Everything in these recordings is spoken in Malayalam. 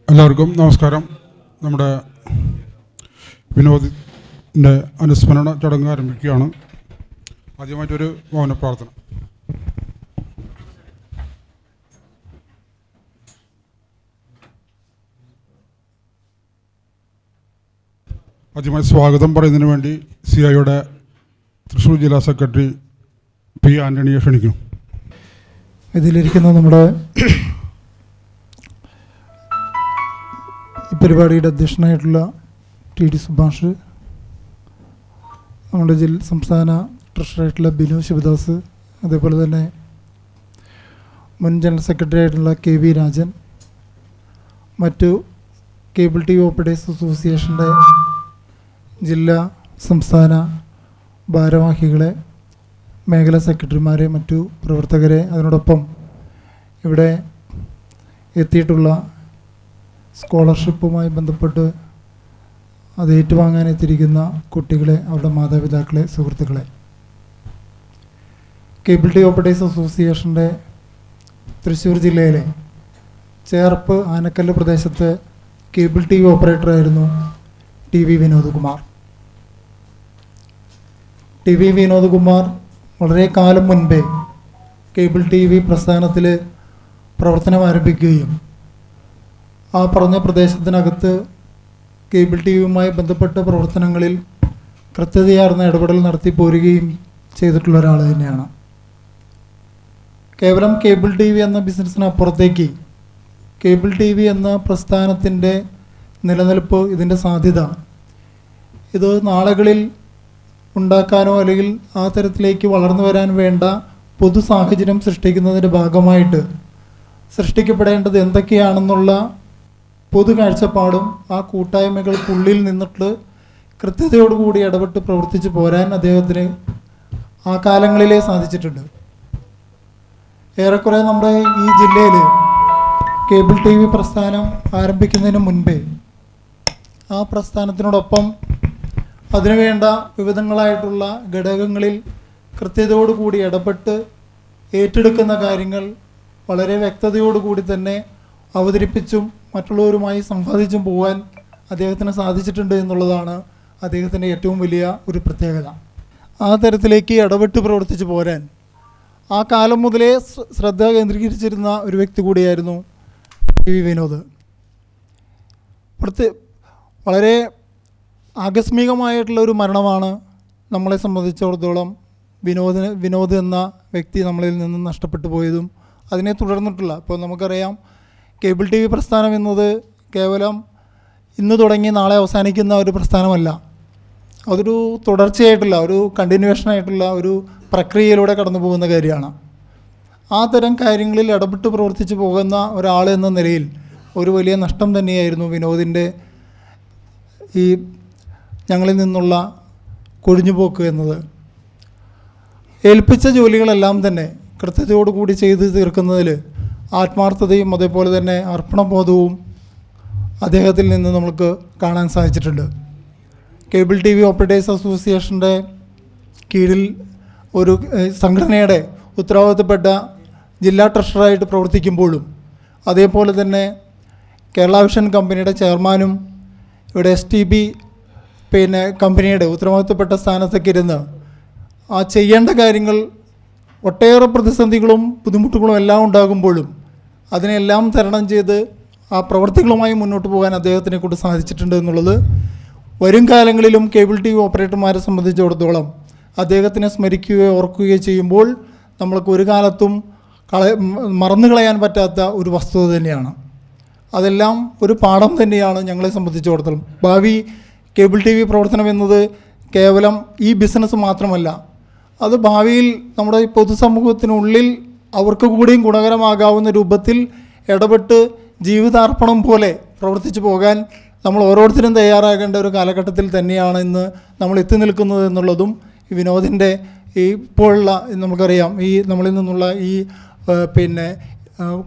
എല്ലാവർക്കും നമസ്കാരം. നമ്മുടെ വിനോദിൻ്റെ അനുസ്മരണ ചടങ്ങ് ആരംഭിക്കുകയാണ്. ആദ്യമായിട്ടൊരു മൗന പ്രാർത്ഥന. ആദ്യമായി സ്വാഗതം പറയുന്നതിന് വേണ്ടി CIയുടെ തൃശ്ശൂർ ജില്ലാ സെക്രട്ടറി P. ആൻ്റണിയെ ക്ഷണിക്കുന്നു. ഇതിലിരിക്കുന്ന നമ്മുടെ ഈ പരിപാടിയുടെ അധ്യക്ഷനായിട്ടുള്ള TD സുഭാഷ്, നമ്മുടെ സംസ്ഥാന ട്രഷറായിട്ടുള്ള ബിനു ശിവദാസ്, അതേപോലെ തന്നെ മുൻ ജനറൽ സെക്രട്ടറി ആയിട്ടുള്ള KV രാജൻ, മറ്റു കേബിൾ TV ഓപ്പറേറ്റേഴ്സ് അസോസിയേഷൻ്റെ ജില്ലാ സംസ്ഥാന ഭാരവാഹികളെ, മേഖലാ സെക്രട്ടറിമാരെ, മറ്റു പ്രവർത്തകരെ, അതിനോടൊപ്പം ഇവിടെ എത്തിയിട്ടുള്ള സ്കോളർഷിപ്പുമായി ബന്ധപ്പെട്ട് അത് ഏറ്റുവാങ്ങാനെത്തിയിരിക്കുന്ന കുട്ടികളെ, അവരുടെ മാതാപിതാക്കളെ, സുഹൃത്തുക്കളെ. കേബിൾ TV ഓപ്പറേറ്റേഴ്സ് അസോസിയേഷൻ്റെ തൃശ്ശൂർ ജില്ലയിലെ ചേർപ്പ് ആനക്കല്ല് പ്രദേശത്തെ കേബിൾ TV ഓപ്പറേറ്ററായിരുന്നു TV വിനോദ്കുമാർ. TV വിനോദ്കുമാർ വളരെ കാലം മുൻപേ കേബിൾ TV പ്രസ്ഥാനത്തിൽ പ്രവർത്തനം ആരംഭിക്കുകയും ആ പറഞ്ഞ പ്രദേശത്തിനകത്ത് കേബിൾ TVയുമായി ബന്ധപ്പെട്ട പ്രവർത്തനങ്ങളിൽ കൃത്യതയാർന്ന ഇടപെടൽ നടത്തി പോരുകയും ചെയ്തിട്ടുള്ള ഒരാൾ തന്നെയാണ്. കേവലം കേബിൾ TV എന്ന ബിസിനസ്സിനപ്പുറത്തേക്ക് കേബിൾ TV എന്ന പ്രസ്ഥാനത്തിൻ്റെ നിലനിൽപ്പ്, ഇതിൻ്റെ സാധ്യത, ഇത് നാളുകളിൽ ഉണ്ടാക്കാനോ അല്ലെങ്കിൽ ആ തരത്തിലേക്ക് വളർന്നു വരാൻ വേണ്ട പൊതു സാഹചര്യം സൃഷ്ടിക്കുന്നതിൻ്റെ ഭാഗമായിട്ട് സൃഷ്ടിക്കപ്പെടേണ്ടത് എന്തൊക്കെയാണെന്നുള്ള പൊതു കാഴ്ചപ്പാടും ആ കൂട്ടായ്മകൾക്കുള്ളിൽ നിന്നിട്ട് കൃത്യതയോടുകൂടി ഇടപെട്ട് പ്രവർത്തിച്ച് പോരാൻ അദ്ദേഹത്തിന് ആ കാലങ്ങളിലേ സാധിച്ചിട്ടുണ്ട്. ഏറെക്കുറെ നമ്മുടെ ഈ ജില്ലയിൽ കേബിൾ TV പ്രസ്ഥാനം ആരംഭിക്കുന്നതിന് മുൻപേ ആ പ്രസ്ഥാനത്തിനോടൊപ്പം അതിനുവേണ്ട വിവിധങ്ങളായിട്ടുള്ള ഘടകങ്ങളിൽ കൃത്യതയോടുകൂടി ഇടപെട്ട് ഏറ്റെടുക്കുന്ന കാര്യങ്ങൾ വളരെ വ്യക്തതയോടുകൂടി തന്നെ അവതരിപ്പിച്ചും മറ്റുള്ളവരുമായി സംവാദിച്ചും പോകാൻ അദ്ദേഹത്തിന് സാധിച്ചിട്ടുണ്ട് എന്നുള്ളതാണ് അദ്ദേഹത്തിൻ്റെ ഏറ്റവും വലിയ ഒരു പ്രത്യേകത. ആ തരത്തിലേക്ക് ഇടപെട്ട് പ്രവർത്തിച്ച് പോരാൻ ആ കാലം മുതലേ ശ്രദ്ധ കേന്ദ്രീകരിച്ചിരുന്ന ഒരു വ്യക്തി കൂടിയായിരുന്നു TV വിനോദ്. വളരെ ആകസ്മികമായിട്ടുള്ള ഒരു മരണമാണ് നമ്മളെ സംബന്ധിച്ചിടത്തോളം വിനോദ് എന്ന വ്യക്തി നമ്മളിൽ നിന്ന് നഷ്ടപ്പെട്ടു പോയതും അതിനെ തുടർന്നിട്ടുള്ള, ഇപ്പോൾ നമുക്കറിയാം കേബിൾ TV പ്രസ്ഥാനം എന്നത് കേവലം ഇന്ന് തുടങ്ങി നാളെ അവസാനിക്കുന്ന ഒരു പ്രസ്ഥാനമല്ല. അതൊരു തുടർച്ചയായിട്ടുള്ള, ഒരു കണ്ടിന്യൂവേഷനായിട്ടുള്ള ഒരു പ്രക്രിയയിലൂടെ കടന്നു പോകുന്ന കാര്യമാണ്. ആ തരം കാര്യങ്ങളിൽ ഇടപെട്ട് പ്രവർത്തിച്ച് പോകുന്ന ഒരാൾ എന്ന നിലയിൽ ഒരു വലിയ നഷ്ടം തന്നെയായിരുന്നു വിനോദിൻ്റെ ഈ ഞങ്ങളിൽ നിന്നുള്ള കൊഴിഞ്ഞുപോക്ക് എന്നത്. ഏൽപ്പിച്ച ജോലികളെല്ലാം തന്നെ കൃത്യതയോടുകൂടി ചെയ്ത് തീർക്കുന്നതിൽ ആത്മാർത്ഥതയും അതേപോലെ തന്നെ അർപ്പണബോധവും അദ്ദേഹത്തിൽ നിന്ന് നമുക്ക് കാണാൻ സാധിച്ചിട്ടുണ്ട്. കേബിൾ TV ഓപ്പറേറ്റേഴ്സ് അസോസിയേഷൻ്റെ കീഴിൽ ഒരു സംഘടനയുടെ ഉത്തരവാദിത്തപ്പെട്ട ജില്ലാ ട്രഷറായിട്ട് പ്രവർത്തിക്കുമ്പോഴും, അതേപോലെ തന്നെ കേരള വിഷൻ കമ്പനിയുടെ ചെയർമാനും ഇവിടെ STB കമ്പനിയുടെ ഉത്തരവാദിത്തപ്പെട്ട സ്ഥാനത്തൊക്കെ ഇരുന്ന് ആ ചെയ്യേണ്ട കാര്യങ്ങൾ ഒട്ടേറെ പ്രതിസന്ധികളും ബുദ്ധിമുട്ടുകളും എല്ലാം ഉണ്ടാകുമ്പോഴും അതിനെല്ലാം തരണം ചെയ്ത് ആ പ്രവർത്തികളുമായി മുന്നോട്ട് പോകാൻ അദ്ദേഹത്തിനെ കൊണ്ട് സാധിച്ചിട്ടുണ്ട് എന്നുള്ളത് വരും കാലങ്ങളിലും കേബിൾ TV ഓപ്പറേറ്റർമാരെ സംബന്ധിച്ചിടത്തോളം അദ്ദേഹത്തിനെ സ്മരിക്കുകയോ ഓർക്കുകയോ ചെയ്യുമ്പോൾ നമ്മൾക്ക് ഒരു കാലത്തും മറന്നു കളയാൻ പറ്റാത്ത ഒരു വസ്തുത തന്നെയാണ്. അതെല്ലാം ഒരു പാഠം തന്നെയാണ് ഞങ്ങളെ സംബന്ധിച്ചിടത്തോളം. ഭാവി കേബിൾ TV പ്രവർത്തനം എന്നത് കേവലം ഈ ബിസിനസ് മാത്രമല്ല, അത് ഭാവിയിൽ നമ്മുടെ പൊതുസമൂഹത്തിനുള്ളിൽ അവർക്ക് കൂടിയും ഗുണകരമാകാവുന്ന രൂപത്തിൽ ഇടപെട്ട് ജീവിതാർപ്പണം പോലെ പ്രവർത്തിച്ചു പോകാൻ നമ്മൾ ഓരോരുത്തരും തയ്യാറാകേണ്ട ഒരു കാലഘട്ടത്തിൽ തന്നെയാണ് ഇന്ന് നമ്മൾ എത്തി നിൽക്കുന്നത് എന്നുള്ളതും ഈ വിനോദിൻ്റെ ഈ ഇപ്പോഴുള്ള നമുക്കറിയാം ഈ നമ്മളിൽ നിന്നുള്ള ഈ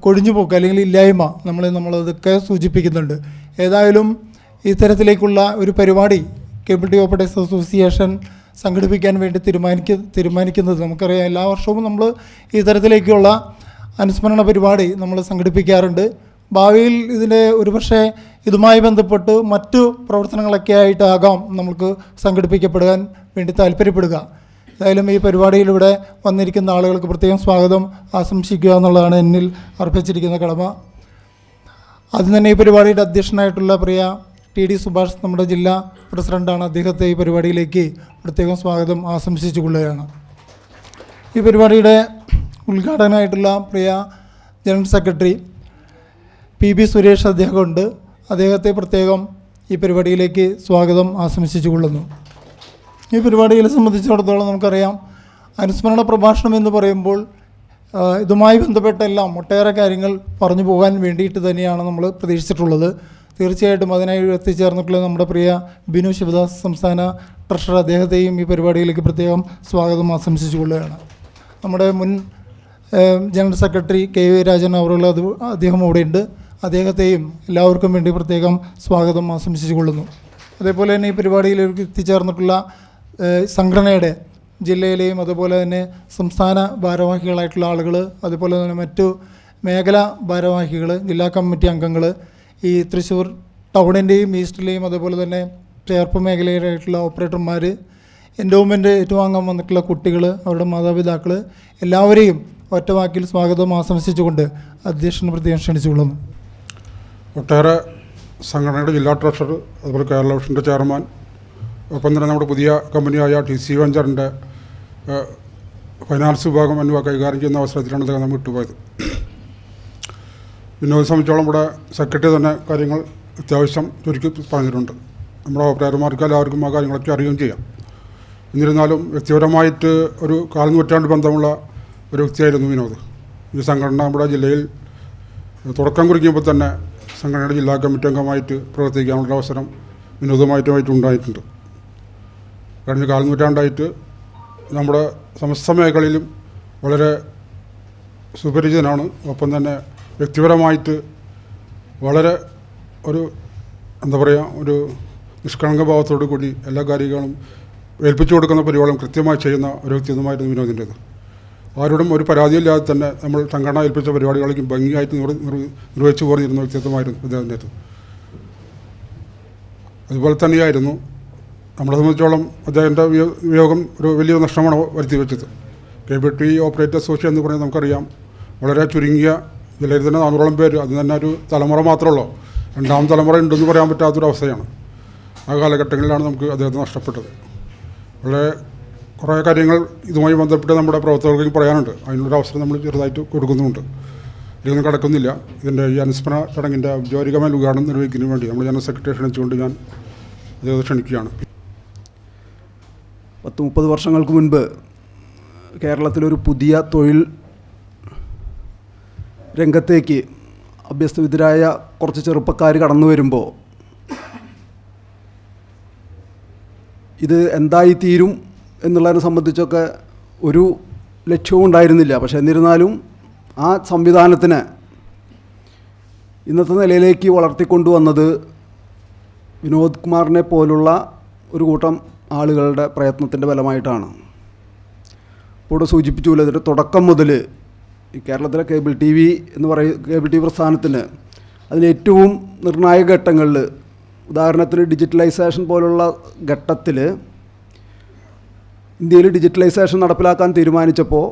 കൊഴിഞ്ഞുപോക്ക് അല്ലെങ്കിൽ ഇല്ലായ്മ നമ്മളതൊക്കെ സൂചിപ്പിക്കുന്നുണ്ട്. ഏതായാലും ഇത്തരത്തിലേക്കുള്ള ഒരു പരിപാടി കേബിൾ TV ഓപ്പറേറ്റേഴ്സ് അസോസിയേഷൻ സംഘടിപ്പിക്കാൻ വേണ്ടി തീരുമാനിക്കുന്നത് നമുക്കറിയാം. എല്ലാ വർഷവും നമ്മൾ ഈ തരത്തിലേക്കുള്ള അനുസ്മരണ പരിപാടി നമ്മൾ സംഘടിപ്പിക്കാറുണ്ട്. ഭാവിയിൽ ഇതിനെ ഒരുപക്ഷെ ഇതുമായി ബന്ധപ്പെട്ട് മറ്റു പ്രവർത്തനങ്ങളൊക്കെ ആയിട്ടാകാം നമുക്ക് സംഘടിപ്പിക്കപ്പെടാൻ വേണ്ടി താല്പര്യപ്പെടുക. ഏതായാലും ഈ പരിപാടിയിലൂടെ വന്നിരിക്കുന്ന ആളുകൾക്ക് പ്രത്യേകം സ്വാഗതം ആശംസിക്കുക എന്നുള്ളതാണ് എന്നിൽ അർപ്പിച്ചിരിക്കുന്ന കടമ. ആദ്യം തന്നെ ഈ പരിപാടിയുടെ അധ്യക്ഷനായിട്ടുള്ള പ്രിയ ടി സുഭാഷ് നമ്മുടെ ജില്ലാ പ്രസിഡൻ്റാണ്. അദ്ദേഹത്തെ ഈ പരിപാടിയിലേക്ക് പ്രത്യേകം സ്വാഗതം ആശംസിച്ചു കൊള്ളുകയാണ്. ഈ പരിപാടിയുടെ ഉദ്ഘാടകനായിട്ടുള്ള പ്രിയ ജനറൽ സെക്രട്ടറി PB സുരേഷ് അദ്ദേഹമുണ്ട്. അദ്ദേഹത്തെ പ്രത്യേകം ഈ പരിപാടിയിലേക്ക് സ്വാഗതം ആശംസിച്ചു കൊള്ളുന്നു. ഈ പരിപാടിയെ സംബന്ധിച്ചിടത്തോളം നമുക്കറിയാം, അനുസ്മരണ പ്രഭാഷണം എന്ന് പറയുമ്പോൾ ഇതുമായി ബന്ധപ്പെട്ടെല്ലാം ഒട്ടേറെ കാര്യങ്ങൾ പറഞ്ഞു പോകാൻ വേണ്ടിയിട്ട് തന്നെയാണ് നമ്മൾ പ്രതീക്ഷിച്ചിട്ടുള്ളത്. തീർച്ചയായിട്ടും അതിനായി എത്തിച്ചേർന്നിട്ടുള്ള നമ്മുടെ പ്രിയ ബിനു ശിവദാസ് സംസ്ഥാന ട്രഷറർ, അദ്ദേഹത്തെയും ഈ പരിപാടിയിലേക്ക് പ്രത്യേകം സ്വാഗതം ആശംസിച്ചു കൊള്ളുകയാണ്. നമ്മുടെ മുൻ ജനറൽ സെക്രട്ടറി KV രാജൻ അവറുള്ള അദ്ദേഹം അവിടെയുണ്ട്. അദ്ദേഹത്തെയും എല്ലാവർക്കും വേണ്ടി പ്രത്യേകം സ്വാഗതം ആശംസിച്ചു കൊള്ളുന്നു. അതേപോലെ തന്നെ ഈ പരിപാടിയിലേക്ക് എത്തിച്ചേർന്നിട്ടുള്ള സംഘടനയുടെ ജില്ലയിലെയും അതുപോലെ തന്നെ സംസ്ഥാന ഭാരവാഹികളായിട്ടുള്ള ആളുകൾ, അതുപോലെ തന്നെ മറ്റു മേഖലാ ഭാരവാഹികൾ, ജില്ലാ കമ്മിറ്റി അംഗങ്ങൾ, ഈ തൃശ്ശൂർ ടൗണിൻ്റെയും ഈസ്റ്റിലെയും അതുപോലെ തന്നെ ചേർപ്പ് മേഖലയിലായിട്ടുള്ള ഓപ്പറേറ്റർമാർ, എൻഡോമെൻ്റ് ഏറ്റുവാങ്ങാൻ വന്നിട്ടുള്ള കുട്ടികൾ, അവരുടെ മാതാപിതാക്കൾ, എല്ലാവരെയും ഒറ്റവാക്കിൽ സ്വാഗതം ആശംസിച്ചുകൊണ്ട് അധ്യക്ഷന് പ്രത്യേകം ക്ഷണിച്ചുകൊള്ളുന്നു. ഒട്ടേറെ സംഘടനയുടെ ജില്ലാ ട്രഷറർ, അതുപോലെ കേരള വിഷൻ്റെ ചെയർമാൻ, ഒപ്പം തന്നെ നമ്മുടെ പുതിയ കമ്പനിയായ TC വെഞ്ചറിൻ്റെ ഫൈനാൻസ് വിഭാഗം എന്നിവ കൈകാര്യം ചെയ്യുന്ന അവസരത്തിലാണ് അദ്ദേഹം നമ്മൾ വിട്ടുപോയത്. വിനോദം സംബന്ധിച്ചോളം ഇവിടെ സെക്രട്ടറി തന്നെ കാര്യങ്ങൾ അത്യാവശ്യം ചുരുക്കി പറഞ്ഞിട്ടുണ്ട്. നമ്മുടെ ഓപ്പറേറ്റർമാർക്ക് എല്ലാവർക്കും ആ കാര്യങ്ങളൊക്കെ അറിയുകയും ചെയ്യാം. എന്നിരുന്നാലും വ്യക്തിപരമായിട്ട് ഒരു കാൽനൂറ്റാണ്ട് ബന്ധമുള്ള ഒരു വ്യക്തിയായിരുന്നു വിനോദ്. ഈ സംഘടന നമ്മുടെ ജില്ലയിൽ തുടക്കം കുറിക്കുമ്പോൾ തന്നെ സംഘടനയുടെ ജില്ലാ കമ്മിറ്റി അംഗമായിട്ട് പ്രവർത്തിക്കാനുള്ള അവസരം വിനോദമായിട്ടുമായിട്ട് ഉണ്ടായിട്ടുണ്ട്. കഴിഞ്ഞ കാൽനൂറ്റാണ്ടായിട്ട് നമ്മുടെ സമസ്ത മേഖലയിലും വളരെ സുപരിചിതനാണ്. ഒപ്പം തന്നെ വ്യക്തിപരമായിട്ട് വളരെ ഒരു ഒരു നിഷ്കളങ്ക ഭാവത്തോടു കൂടി എല്ലാ കാര്യങ്ങളും ഏൽപ്പിച്ചു കൊടുക്കുന്ന പരിപാടികളും കൃത്യമായി ചെയ്യുന്ന ഒരു വ്യക്തിത്വമായിരുന്നു വിനോദിൻ്റേത്. ആരോടും ഒരു പരാതിയില്ലാതെ തന്നെ നമ്മൾ സംഘടന ഏൽപ്പിച്ച പരിപാടികളേക്കും ഭംഗിയായിട്ട് നിർവഹിച്ചു പോരുന്ന വ്യക്തിത്വമായിരുന്നു അദ്ദേഹത്തിൻ്റേത്. അതുപോലെ തന്നെയായിരുന്നു നമ്മളെ സംബന്ധിച്ചോളം അദ്ദേഹത്തിൻ്റെ വിയോഗം ഒരു വലിയ നഷ്ടമാണ് വരുത്തി വെച്ചത്. KBT ഓപ്പറേറ്റർ അസോസിയേഷൻ എന്ന് പറയുന്നത് നമുക്കറിയാം, വളരെ ചുരുങ്ങിയ ജില്ലയിൽ തന്നെ 400ഓളം പേര്, അത് തന്നെ ഒരു തലമുറ മാത്രമുള്ളൂ, രണ്ടാം തലമുറ ഉണ്ടെന്ന് പറയാൻ പറ്റാത്തൊരവസ്ഥയാണ്. ആ കാലഘട്ടങ്ങളിലാണ് നമുക്ക് അദ്ദേഹത്തെ നഷ്ടപ്പെട്ടത്. വളരെ കുറേ കാര്യങ്ങൾ ഇതുമായി ബന്ധപ്പെട്ട് നമ്മുടെ പ്രവർത്തകർക്ക് പറയാനുണ്ട്. അതിനുള്ളൊരു അവസരം നമ്മൾ ചെറുതായിട്ട് കൊടുക്കുന്നുമുണ്ട്. ഇതിനൊന്നും കടക്കുന്നില്ല. ഇതിൻ്റെ ഈ അനുസ്മരണ ചടങ്ങിൻ്റെ ഔദ്യോഗികമായ ഉദ്ഘാടനം നിർവഹിക്കുന്നതിന് വേണ്ടി നമ്മൾ ജനറൽ സെക്രട്ടറി ക്ഷണിച്ചുകൊണ്ട് ഞാൻ അദ്ദേഹത്തെ ക്ഷണിക്കുകയാണ്. 30 വർഷങ്ങൾക്ക് മുൻപ് കേരളത്തിലൊരു പുതിയ തൊഴിൽ രംഗത്തേക്ക് അഭ്യസ്തവിദ്യരായ കുറച്ച് ചെറുപ്പക്കാർ കടന്നു വരുമ്പോൾ ഇത് എന്തായിത്തീരും എന്നുള്ളതിനെ സംബന്ധിച്ചൊക്കെ ഒരു ലക്ഷ്യവും ഉണ്ടായിരുന്നില്ല. പക്ഷേ എന്നിരുന്നാലും ആ സംവിധാനത്തിന് ഇന്നത്തെ നിലയിലേക്ക് വളർത്തിക്കൊണ്ടുവന്നത് വിനോദ് കുമാറിനെ പോലുള്ള ഒരു കൂട്ടം ആളുകളുടെ പ്രയത്നത്തിൻ്റെ ഫലമായിട്ടാണ്. ഇപ്പോൾ ഇവിടെ സൂചിപ്പിച്ചുപോലെ ഇതിൻ്റെ തുടക്കം മുതൽ ഈ കേരളത്തിലെ കേബിൾ ടി വി പ്രസ്ഥാനത്തിന് അതിലേറ്റവും നിർണായക ഘട്ടങ്ങളിൽ, ഉദാഹരണത്തിന് ഡിജിറ്റലൈസേഷൻ പോലുള്ള ഘട്ടത്തിൽ ഇന്ത്യയിൽ ഡിജിറ്റലൈസേഷൻ നടപ്പിലാക്കാൻ തീരുമാനിച്ചപ്പോൾ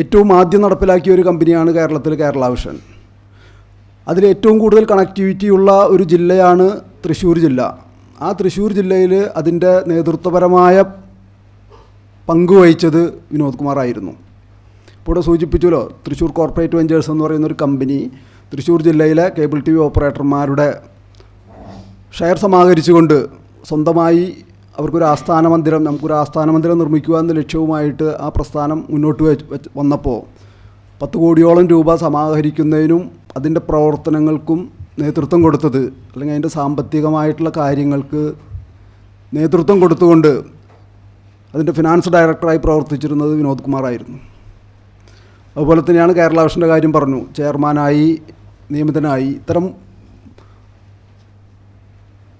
ഏറ്റവും ആദ്യം നടപ്പിലാക്കിയ ഒരു കമ്പനിയാണ് കേരള വിഷൻ. അതിലേറ്റവും കൂടുതൽ കണക്ടിവിറ്റിയുള്ള ഒരു ജില്ലയാണ് തൃശ്ശൂർ ജില്ല. ആ തൃശ്ശൂർ ജില്ലയിൽ അതിൻ്റെ നേതൃത്വപരമായ പങ്കുവഹിച്ചത് വിനോദ് കുമാറായിരുന്നു. ഇപ്പോൾ ഇവിടെ സൂചിപ്പിച്ചല്ലോ, തൃശ്ശൂർ കോർപ്പറേറ്റ് വെഞ്ചേഴ്സ് എന്ന് പറയുന്നൊരു കമ്പനി തൃശ്ശൂർ ജില്ലയിലെ കേബിൾ TV ഓപ്പറേറ്റർമാരുടെ ഷെയർ സമാഹരിച്ചുകൊണ്ട് സ്വന്തമായി നമുക്കൊരു ആസ്ഥാന മന്ദിരം നിർമ്മിക്കുക എന്ന ലക്ഷ്യവുമായിട്ട് ആ പ്രസ്ഥാനം മുന്നോട്ട് വന്നപ്പോൾ 10 കോടിയോളം രൂപ സമാഹരിക്കുന്നതിനും അതിൻ്റെ പ്രവർത്തനങ്ങൾക്കും നേതൃത്വം കൊടുത്തത്, അല്ലെങ്കിൽ അതിൻ്റെ സാമ്പത്തികമായിട്ടുള്ള കാര്യങ്ങൾക്ക് നേതൃത്വം കൊടുത്തുകൊണ്ട് അതിൻ്റെ ഫിനാൻസ് ഡയറക്ടറായി പ്രവർത്തിച്ചിരുന്നത് വിനോദ് കുമാറായിരുന്നു. അതുപോലെ തന്നെയാണ് കേരള വിഷൻ്റെ കാര്യം പറഞ്ഞു, ചെയർമാനായി നിയമിതനായി. ഇത്തരം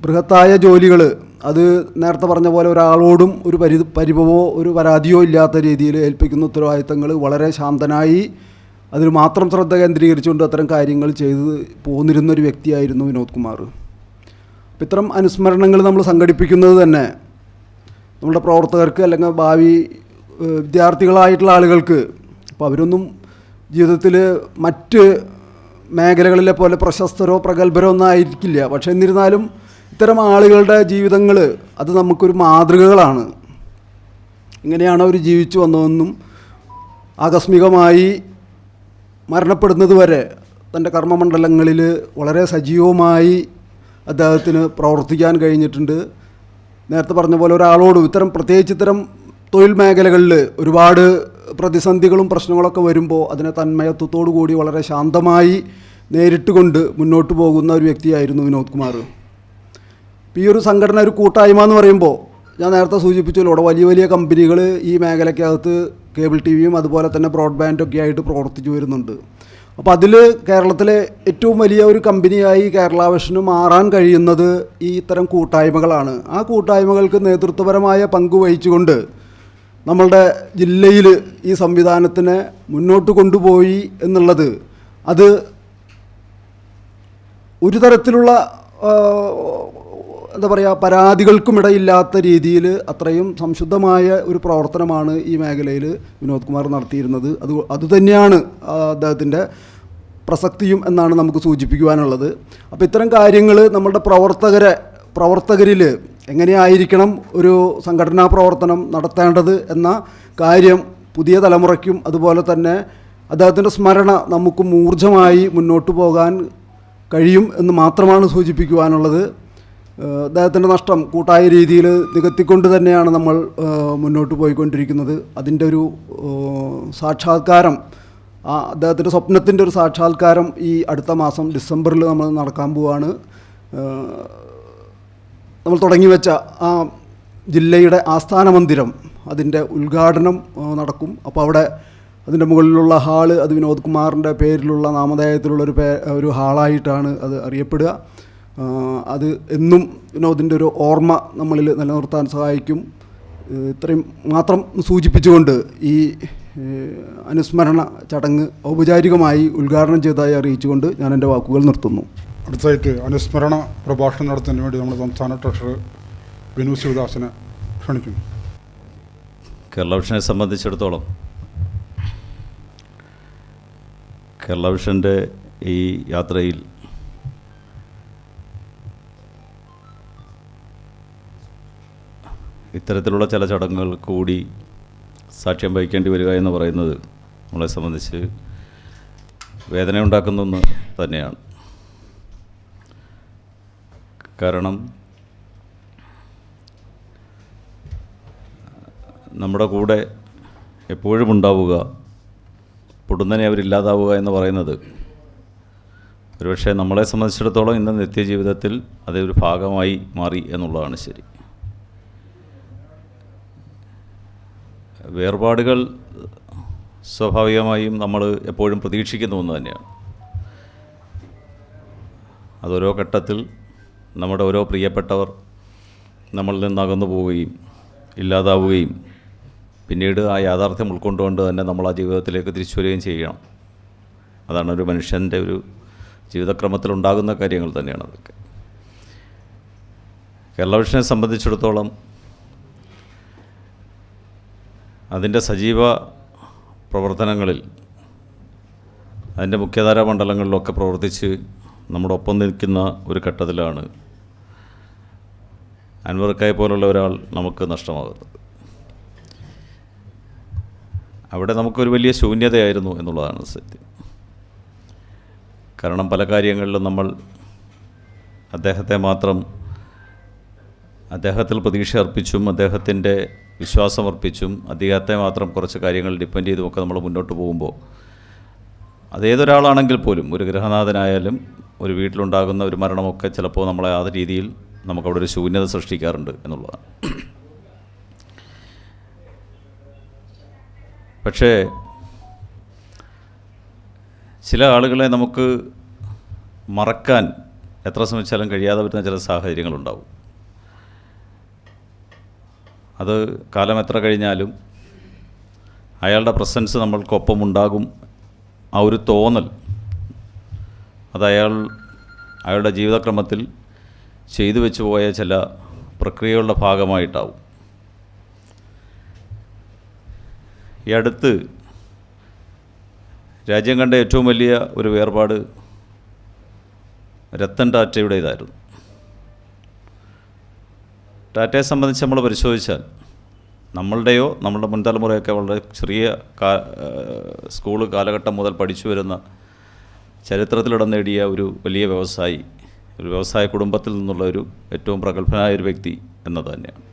ബൃഹത്തായ ജോലികൾ, അത് നേരത്തെ പറഞ്ഞ പോലെ ഒരാളോടും ഒരു പരിഭവമോ ഒരു പരാതിയോ ഇല്ലാത്ത രീതിയിൽ ഏൽപ്പിക്കുന്ന ഉത്തരവാദിത്തങ്ങൾ വളരെ ശാന്തനായി അതിൽ മാത്രം ശ്രദ്ധ കേന്ദ്രീകരിച്ചുകൊണ്ട് അത്തരം കാര്യങ്ങൾ ചെയ്ത് പോന്നിരുന്നൊരു വ്യക്തിയായിരുന്നു വിനോദ് കുമാർ. അപ്പോൾ ഇത്തരം അനുസ്മരണങ്ങൾ നമ്മൾ സംഘടിപ്പിക്കുന്നത് തന്നെ നമ്മുടെ പ്രവർത്തകർക്ക് അല്ലെങ്കിൽ ഭാവി വിദ്യാർത്ഥികളായിട്ടുള്ള ആളുകൾക്ക്, അപ്പോൾ അവരൊന്നും ജീവിതത്തിൽ മറ്റ് മേഖലകളിലെ പോലെ പ്രശസ്തരോ പ്രഗത്ഭരോ ഒന്നും ആയിരിക്കില്ല. പക്ഷേ എന്നിരുന്നാലും ഇത്തരം ആളുകളുടെ ജീവിതങ്ങൾ അത് നമുക്കൊരു മാതൃകകളാണ്. ഇങ്ങനെയാണ് അവർ ജീവിച്ചു വന്നതെന്നും ആകസ്മികമായി മരണപ്പെടുന്നത് വരെ തൻ്റെ കർമ്മമണ്ഡലങ്ങളിൽ വളരെ സജീവമായി അദ്ദേഹത്തിന് പ്രവർത്തിക്കാൻ കഴിഞ്ഞിട്ടുണ്ട്. നേരത്തെ പറഞ്ഞ പോലെ ഒരാളോട് പ്രത്യേകിച്ച് ഇത്തരം തൊഴിൽ മേഖലകളിൽ ഒരുപാട് പ്രതിസന്ധികളും പ്രശ്നങ്ങളൊക്കെ വരുമ്പോൾ അതിനെ തന്മയത്വത്തോടു കൂടി വളരെ ശാന്തമായി നേരിട്ട് കൊണ്ട് മുന്നോട്ട് പോകുന്ന ഒരു വ്യക്തിയായിരുന്നു വിനോദ് കുമാർ. ഈ ഒരു സംഘടന, ഒരു കൂട്ടായ്മ എന്ന് പറയുമ്പോൾ ഞാൻ നേരത്തെ സൂചിപ്പിച്ചല്ലോ, ഇവിടെ വലിയ വലിയ കമ്പനികൾ ഈ മേഖലയ്ക്കകത്ത് കേബിൾ ടി വിയും അതുപോലെ തന്നെ ബ്രോഡ്ബാൻഡൊക്കെ ആയിട്ട് പ്രവർത്തിച്ചു വരുന്നുണ്ട്. അപ്പോൾ അതിൽ കേരളത്തിലെ ഏറ്റവും വലിയ ഒരു കമ്പനിയായി കേരള വിഷന് മാറാൻ കഴിയുന്നത് ഈ ഇത്തരം കൂട്ടായ്മകളാണ്. ആ കൂട്ടായ്മകൾക്ക് നേതൃത്വപരമായ പങ്ക് വഹിച്ചുകൊണ്ട് നമ്മളുടെ ജില്ലയിൽ ഈ സംവിധാനത്തിനെ മുന്നോട്ട് കൊണ്ടുപോയി എന്നുള്ളത് അത് ഒരു തരത്തിലുള്ള എന്താ പറയുക, പരാതികൾക്കുമിടയില്ലാത്ത രീതിയിൽ അത്രയും സംശുദ്ധമായ ഒരു പ്രവർത്തനമാണ് ഈ മേഖലയിൽ വിനോദ് കുമാർ നടത്തിയിരുന്നത്. അതുതന്നെയാണ് അദ്ദേഹത്തിൻ്റെ പ്രസക്തിയും എന്നാണ് നമുക്ക് സൂചിപ്പിക്കുവാനുള്ളത്. അപ്പോൾ ഇത്തരം കാര്യങ്ങൾ നമ്മളുടെ പ്രവർത്തകരിൽ എങ്ങനെയായിരിക്കണം ഒരു സംഘടനാ പ്രവർത്തനം നടത്തേണ്ടത് എന്ന കാര്യം പുതിയ തലമുറയ്ക്കും അതുപോലെ തന്നെ അദ്ദേഹത്തിൻ്റെ സ്മരണ നമുക്കും ഊർജ്ജമായി മുന്നോട്ട് പോകാൻ കഴിയും എന്ന് മാത്രമാണ് സൂചിപ്പിക്കുവാനുള്ളത്. അദ്ദേഹത്തിൻ്റെ നഷ്ടം കൂട്ടായ രീതിയിൽ നികത്തിക്കൊണ്ട് തന്നെയാണ് നമ്മൾ മുന്നോട്ട് പോയിക്കൊണ്ടിരിക്കുന്നത്. അതിൻ്റെ ഒരു സാക്ഷാത്കാരം, അദ്ദേഹത്തിൻ്റെ സ്വപ്നത്തിൻ്റെ ഒരു സാക്ഷാത്കാരം ഈ അടുത്ത മാസം ഡിസംബറിൽ നമ്മൾ നടക്കാൻ പോവുകയാണ്. നമ്മൾ തുടങ്ങി വെച്ച ആ ജില്ലയുടെ ആസ്ഥാന മന്ദിരം, അതിൻ്റെ ഉദ്ഘാടനം നടക്കും. അപ്പോൾ അവിടെ അതിൻ്റെ മുകളിലുള്ള ഹാള് അത് വിനോദ് കുമാറിൻ്റെ പേരിലുള്ള നാമധേയത്തിലുള്ള ഒരു ഹാളായിട്ടാണ് അത് അറിയപ്പെടുക. അത് എന്നും വിനോദിൻ്റെ ഒരു ഓർമ്മ നമ്മളിൽ നിലനിർത്താൻ സഹായിക്കും. ഇത്രയും മാത്രം സൂചിപ്പിച്ചുകൊണ്ട് ഈ അനുസ്മരണ ചടങ്ങ് ഔപചാരികമായി ഉദ്ഘാടനം ചെയ്തതായി അറിയിച്ചുകൊണ്ട് ഞാൻ എൻ്റെ വാക്കുകൾ നിർത്തുന്നു. അടുത്തായിട്ട് അനുസ്മരണ പ്രഭാഷണം നടത്തുന്നതിന് വേണ്ടി നമ്മുടെ സംസ്ഥാന ട്രഷറർ വിനു ശിവദാസനെ ക്ഷണിക്കുന്നു. കേരള വിഷനെ സംബന്ധിച്ചിടത്തോളം കേരള വിഷൻ്റെ ഈ യാത്രയിൽ ഇത്തരത്തിലുള്ള ചില ചടങ്ങുകൾ കൂടി സാക്ഷ്യം വഹിക്കേണ്ടി വരിക എന്ന് പറയുന്നത് നമ്മളെ സംബന്ധിച്ച് വേദനയുണ്ടാക്കുന്ന ഒന്ന് തന്നെയാണ്. കാരണം നമ്മുടെ കൂടെ എപ്പോഴും ഉണ്ടാവുക, പൊടുന്നനെ അവരില്ലാതാവുക എന്ന് പറയുന്നത് ഒരുപക്ഷെ നമ്മളെ സംബന്ധിച്ചിടത്തോളം ഇന്ന് നിത്യജീവിതത്തിൽ അതൊരു ഭാഗമായി മാറി എന്നുള്ളതാണ് ശരി. വേർപാടുകൾ സ്വാഭാവികമായും നമ്മൾ എപ്പോഴും പ്രതീക്ഷിക്കുന്ന ഒന്ന് തന്നെയാണ്. അതോരോ ഘട്ടത്തിൽ നമ്മുടെ ഓരോ പ്രിയപ്പെട്ടവർ നമ്മളിൽ നിന്ന് അകന്നു പോവുകയും ഇല്ലാതാവുകയും പിന്നീട് ആ യാഥാർത്ഥ്യം ഉൾക്കൊണ്ടുകൊണ്ട് തന്നെ നമ്മൾ ആ ജീവിതത്തിലേക്ക് തിരിച്ചു വരികയും ചെയ്യണം. അതാണ് ഒരു മനുഷ്യൻ്റെ ഒരു ജീവിതക്രമത്തിലുണ്ടാകുന്ന കാര്യങ്ങൾ തന്നെയാണ് അതൊക്കെ. കേരള വിഷനെ സംബന്ധിച്ചിടത്തോളം അതിൻ്റെ സജീവ പ്രവർത്തനങ്ങളിൽ അതിൻ്റെ മുഖ്യധാരാ മണ്ഡലങ്ങളിലൊക്കെ പ്രവർത്തിച്ച് നമ്മുടെ ഒപ്പം നിൽക്കുന്ന ഒരു ഘട്ടത്തിലാണ് അൻവർക്കായെ പോലുള്ള ഒരാൾ നമുക്ക് നഷ്ടമാകുന്നത്. അവിടെ നമുക്കൊരു വലിയ ശൂന്യതയായിരുന്നു എന്നുള്ളതാണ് സത്യം. കാരണം പല കാര്യങ്ങളിലും നമ്മൾ അദ്ദേഹത്തിൽ പ്രതീക്ഷ അർപ്പിച്ചും അദ്ദേഹത്തിൻ്റെ വിശ്വാസമർപ്പിച്ചും അദ്ദേഹത്തെ മാത്രം കുറച്ച് കാര്യങ്ങൾ ഡിപ്പെൻഡ് ചെയ്തുമൊക്കെ നമ്മൾ മുന്നോട്ട് പോകുമ്പോൾ അതേതൊരാളാണെങ്കിൽ പോലും, ഒരു ഗൃഹനാഥനായാലും ഒരു വീട്ടിലുണ്ടാകുന്ന ഒരു മരണമൊക്കെ ചിലപ്പോൾ നമ്മളെ ആ രീതിയിൽ നമുക്കവിടെ ഒരു ശൂന്യത സൃഷ്ടിക്കാറുണ്ട് എന്നുള്ളതാണ്. പക്ഷേ ചില ആളുകളെ നമുക്ക് മറക്കാൻ എത്ര ശ്രമിച്ചാലും കഴിയാതെ വരുന്ന ചില സാഹചര്യങ്ങളുണ്ടാവും. അത് കാലം എത്ര കഴിഞ്ഞാലും അയാളുടെ പ്രസൻസ് നമ്മൾക്കൊപ്പം ഉണ്ടാകും. ആ ഒരു തോന്നൽ അത് അയാളുടെ ജീവിതക്രമത്തിൽ ചെയ്തു വെച്ചു പോയ ചില പ്രക്രിയകളുടെ ഭാഗമായിട്ടാവും. ഈ അടുത്ത് രാജ്യം കണ്ട ഏറ്റവും വലിയ ഒരു വേർപാട് രത്തൻ ടാറ്റയുടേതായിരുന്നു. ടാറ്റയെ സംബന്ധിച്ച് നമ്മൾ പരിശോധിച്ചാൽ നമ്മളുടെയോ നമ്മളുടെ മുൻതലമുറയൊക്കെ വളരെ ചെറിയ സ്കൂൾ കാലഘട്ടം മുതൽ പഠിച്ചു വരുന്ന ചരിത്രത്തിലിടം നേടിയ ഒരു വലിയ വ്യവസായി, ഒരു വ്യവസായ കുടുംബത്തിൽ നിന്നുള്ള ഒരു ഏറ്റവും പ്രഗത്ഭനായ ഒരു വ്യക്തി എന്നത് തന്നെയാണ്.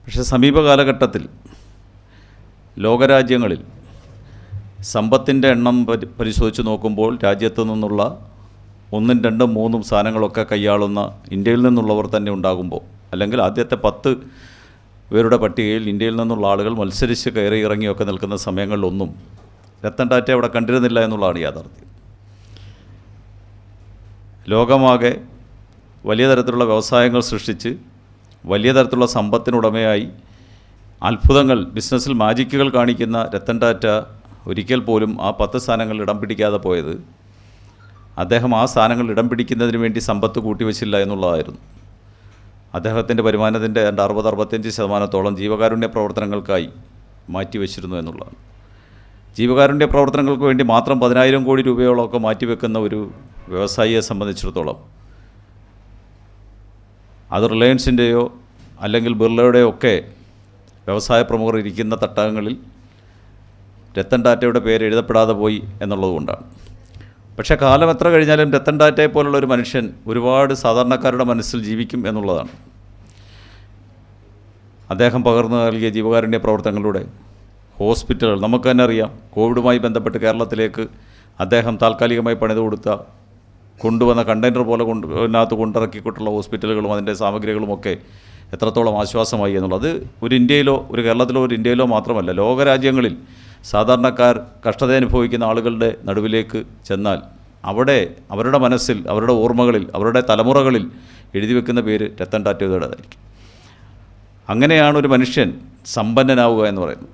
പക്ഷേ സമീപ കാലഘട്ടത്തിൽ ലോകരാജ്യങ്ങളിൽ സമ്പത്തിൻ്റെ എണ്ണം പരിശോധിച്ച് നോക്കുമ്പോൾ രാജ്യത്തു നിന്നുള്ള 1, 2, 3 സ്ഥാനങ്ങളൊക്കെ കൈയാളുന്ന ഇന്ത്യയിൽ നിന്നുള്ളവർ തന്നെ ഉണ്ടാകുമ്പോൾ, അല്ലെങ്കിൽ ആദ്യത്തെ 10 പേരുടെ പട്ടികയിൽ ഇന്ത്യയിൽ നിന്നുള്ള ആളുകൾ മത്സരിച്ച് കയറി ഇറങ്ങിയൊക്കെ നിൽക്കുന്ന സമയങ്ങളിലൊന്നും രത്തൻ ടാറ്റ അവിടെ കണ്ടിരുന്നില്ല എന്നുള്ളതാണ് യാഥാർത്ഥ്യം. ലോകമാകെ വലിയ തരത്തിലുള്ള വ്യവസായങ്ങൾ സൃഷ്ടിച്ച് വലിയ തരത്തിലുള്ള സമ്പത്തിനുടമയായി അത്ഭുതങ്ങൾ, ബിസിനസ്സിൽ മാജിക്കുകൾ കാണിക്കുന്ന രത്തൻ ടാറ്റ ഒരിക്കൽ പോലും ആ 10 സ്ഥാനങ്ങളിൽ ഇടം പിടിക്കാതെ പോയത് അദ്ദേഹം ആ സ്ഥാനങ്ങളിൽ ഇടം പിടിക്കുന്നതിന് വേണ്ടി സമ്പത്ത് കൂട്ടിവെച്ചില്ല എന്നുള്ളതായിരുന്നു. അദ്ദേഹത്തിൻ്റെ വരുമാനത്തിൻ്റെ 60-65% ജീവകാരുണ്യ പ്രവർത്തനങ്ങൾക്കായി മാറ്റിവെച്ചിരുന്നു എന്നുള്ളതാണ്. ജീവകാരുണ്യ പ്രവർത്തനങ്ങൾക്ക് വേണ്ടി മാത്രം 10,000 കോടി രൂപയോളമൊക്കെ മാറ്റിവെക്കുന്ന ഒരു വ്യവസായിയെ സംബന്ധിച്ചിടത്തോളം അത് റിലയൻസിൻ്റെയോ അല്ലെങ്കിൽ ബിർളയുടെയോ ഒക്കെ വ്യവസായ പ്രമുഖർ ഇരിക്കുന്ന തട്ടകങ്ങളിൽ രത്തൻ ടാറ്റയുടെ പേര് എഴുതപ്പെടാതെ പോയി എന്നുള്ളതുകൊണ്ടാണ്. പക്ഷേ കാലം എത്ര കഴിഞ്ഞാലും രത്തൻ ടാറ്റയെ പോലുള്ള ഒരു മനുഷ്യൻ ഒരുപാട് സാധാരണക്കാരുടെ മനസ്സിൽ ജീവിക്കും എന്നുള്ളതാണ്. അദ്ദേഹം പകർന്നു നൽകിയ ജീവകാരുണ്യ പ്രവർത്തനങ്ങളിലൂടെ ഹോസ്പിറ്റലുകൾ നമുക്ക് തന്നെ അറിയാം. കോവിഡുമായി ബന്ധപ്പെട്ട് കേരളത്തിലേക്ക് അദ്ദേഹം താൽക്കാലികമായി പണിത് കൊണ്ടുവന്ന കണ്ടെയ്നർ പോലെ അതിനകത്ത് കൊണ്ടിറക്കിക്കൊണ്ടുള്ള ഹോസ്പിറ്റലുകളും അതിൻ്റെ സാമഗ്രികളുമൊക്കെ എത്രത്തോളം ആശ്വാസമായി എന്നുള്ളത് ഒരു ഇന്ത്യയിലോ ഒരു കേരളത്തിലോ ഒരു ഇന്ത്യയിലോ മാത്രമല്ല, ലോകരാജ്യങ്ങളിൽ സാധാരണക്കാർ കഷ്ടത അനുഭവിക്കുന്ന ആളുകളുടെ നടുവിലേക്ക് ചെന്നാൽ അവിടെ അവരുടെ മനസ്സിൽ, അവരുടെ ഓർമ്മകളിൽ, അവരുടെ തലമുറകളിൽ എഴുതി വെക്കുന്ന പേര് രത്തൻ ടാറ്റയുടേതായിരിക്കും. അങ്ങനെയാണ് ഒരു മനുഷ്യൻ സമ്പന്നനാവുക എന്ന് പറയുന്നത്.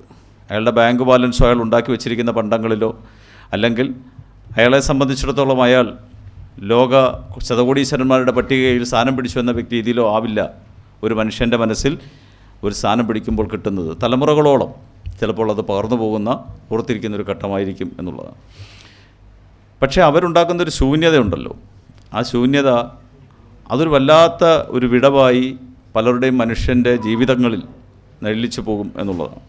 അയാളുടെ ബാങ്ക് ബാലൻസോ അയാൾ ഉണ്ടാക്കി വെച്ചിരിക്കുന്ന പണ്ടങ്ങളിലോ, അല്ലെങ്കിൽ അയാളെ സംബന്ധിച്ചിടത്തോളം അയാൾ ലോക ശതകോടീശ്വരന്മാരുടെ പട്ടികയിൽ സ്ഥാനം പിടിച്ചു എന്ന വ്യക്തി രീതിയിലോ ആവില്ല ഒരു മനുഷ്യൻ്റെ മനസ്സിൽ ഒരു സ്ഥാനം പിടിക്കുമ്പോൾ കിട്ടുന്നത്. തലമുറകളോളം ചിലപ്പോൾ അത് പകർന്നു പോകുന്ന ഓർത്തിരിക്കുന്നൊരു ഘട്ടമായിരിക്കും എന്നുള്ളതാണ്. പക്ഷേ അവരുണ്ടാക്കുന്നൊരു ശൂന്യതയുണ്ടല്ലോ, ആ ശൂന്യത അതൊരു വല്ലാത്ത ഒരു വിടവായി പലരുടെയും മനുഷ്യൻ്റെ ജീവിതങ്ങളിൽ നെല്ലിച്ചു പോകും എന്നുള്ളതാണ്.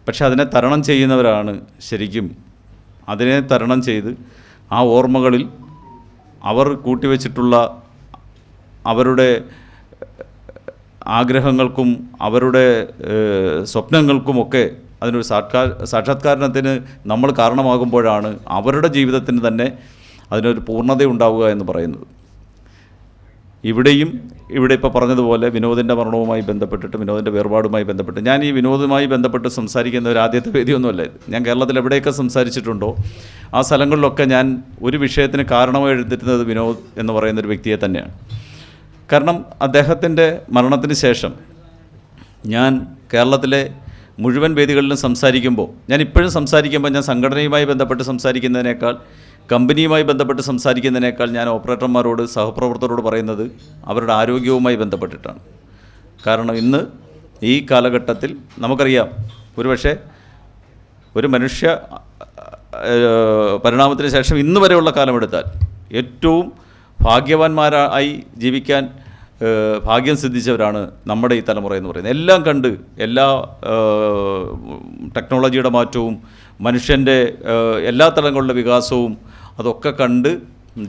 പക്ഷെ അതിനെ തരണം ചെയ്യുന്നവരാണ് ശരിക്കും അതിനെ തരണം ചെയ്ത് ആ ഓർമ്മകളിൽ അവർ കൂട്ടിവെച്ചിട്ടുള്ള അവരുടെ ആഗ്രഹങ്ങൾക്കും അവരുടെ സ്വപ്നങ്ങൾക്കുമൊക്കെ അതിനൊരു സാക്ഷാത്കാരത്തിന് നമ്മൾ കാരണമാകുമ്പോഴാണ് അവരുടെ ജീവിതത്തിന് തന്നെ അതിനൊരു പൂർണ്ണതയുണ്ടാവുക എന്ന് പറയുന്നത്. ഇവിടെ ഇപ്പോൾ പറഞ്ഞതുപോലെ വിനോദിൻ്റെ മരണവുമായി ബന്ധപ്പെട്ടിട്ട്, വിനോദിൻ്റെ വേർപാടുമായി ബന്ധപ്പെട്ട്, ഞാൻ ഈ വിനോദുമായി ബന്ധപ്പെട്ട് സംസാരിക്കുന്ന ഒരു ആദ്യത്തെ വേദിയൊന്നുമല്ല ഇത്. ഞാൻ കേരളത്തിൽ എവിടെയൊക്കെ സംസാരിച്ചിട്ടുണ്ടോ ആ സ്ഥലങ്ങളിലൊക്കെ ഞാൻ ഒരു വിഷയത്തിന് കാരണമായി എഴുതിയിരുന്നത് വിനോദ് എന്ന് പറയുന്നൊരു വ്യക്തിയെ തന്നെയാണ്. കാരണം അദ്ദേഹത്തിൻ്റെ മരണത്തിന് ശേഷം ഞാൻ കേരളത്തിലെ മുഴുവൻ വേദികളിലും സംസാരിക്കുമ്പോൾ, ഞാൻ ഇപ്പോഴും സംസാരിക്കുമ്പോൾ ഞാൻ സംഘടനയുമായി ബന്ധപ്പെട്ട് സംസാരിക്കുന്നതിനേക്കാൾ, കമ്പനിയുമായി ബന്ധപ്പെട്ട് സംസാരിക്കുന്നതിനേക്കാൾ ഞാൻ ഓപ്പറേറ്റർമാരോട്, സഹപ്രവർത്തകരോട് പറയുന്നത് അവരുടെ ആരോഗ്യവുമായി ബന്ധപ്പെട്ടിട്ടാണ്. കാരണം ഇന്ന് ഈ കാലഘട്ടത്തിൽ നമുക്കറിയാം, ഒരുപക്ഷെ ഒരു മനുഷ്യ പരിണാമത്തിന് ശേഷം ഇന്ന് വരെയുള്ള കാലമെടുത്താൽ ഏറ്റവും ഭാഗ്യവാന്മാരായി ജീവിക്കാൻ ഭാഗ്യം സിദ്ധിച്ചവരാണ് നമ്മുടെ ഈ തലമുറ എന്ന് പറയുന്നത്. എല്ലാം കണ്ട്, എല്ലാ ടെക്നോളജിയുടെ മാറ്റവും മനുഷ്യൻ്റെ എല്ലാ തലങ്ങളുടെ വികാസവും അതൊക്കെ കണ്ട്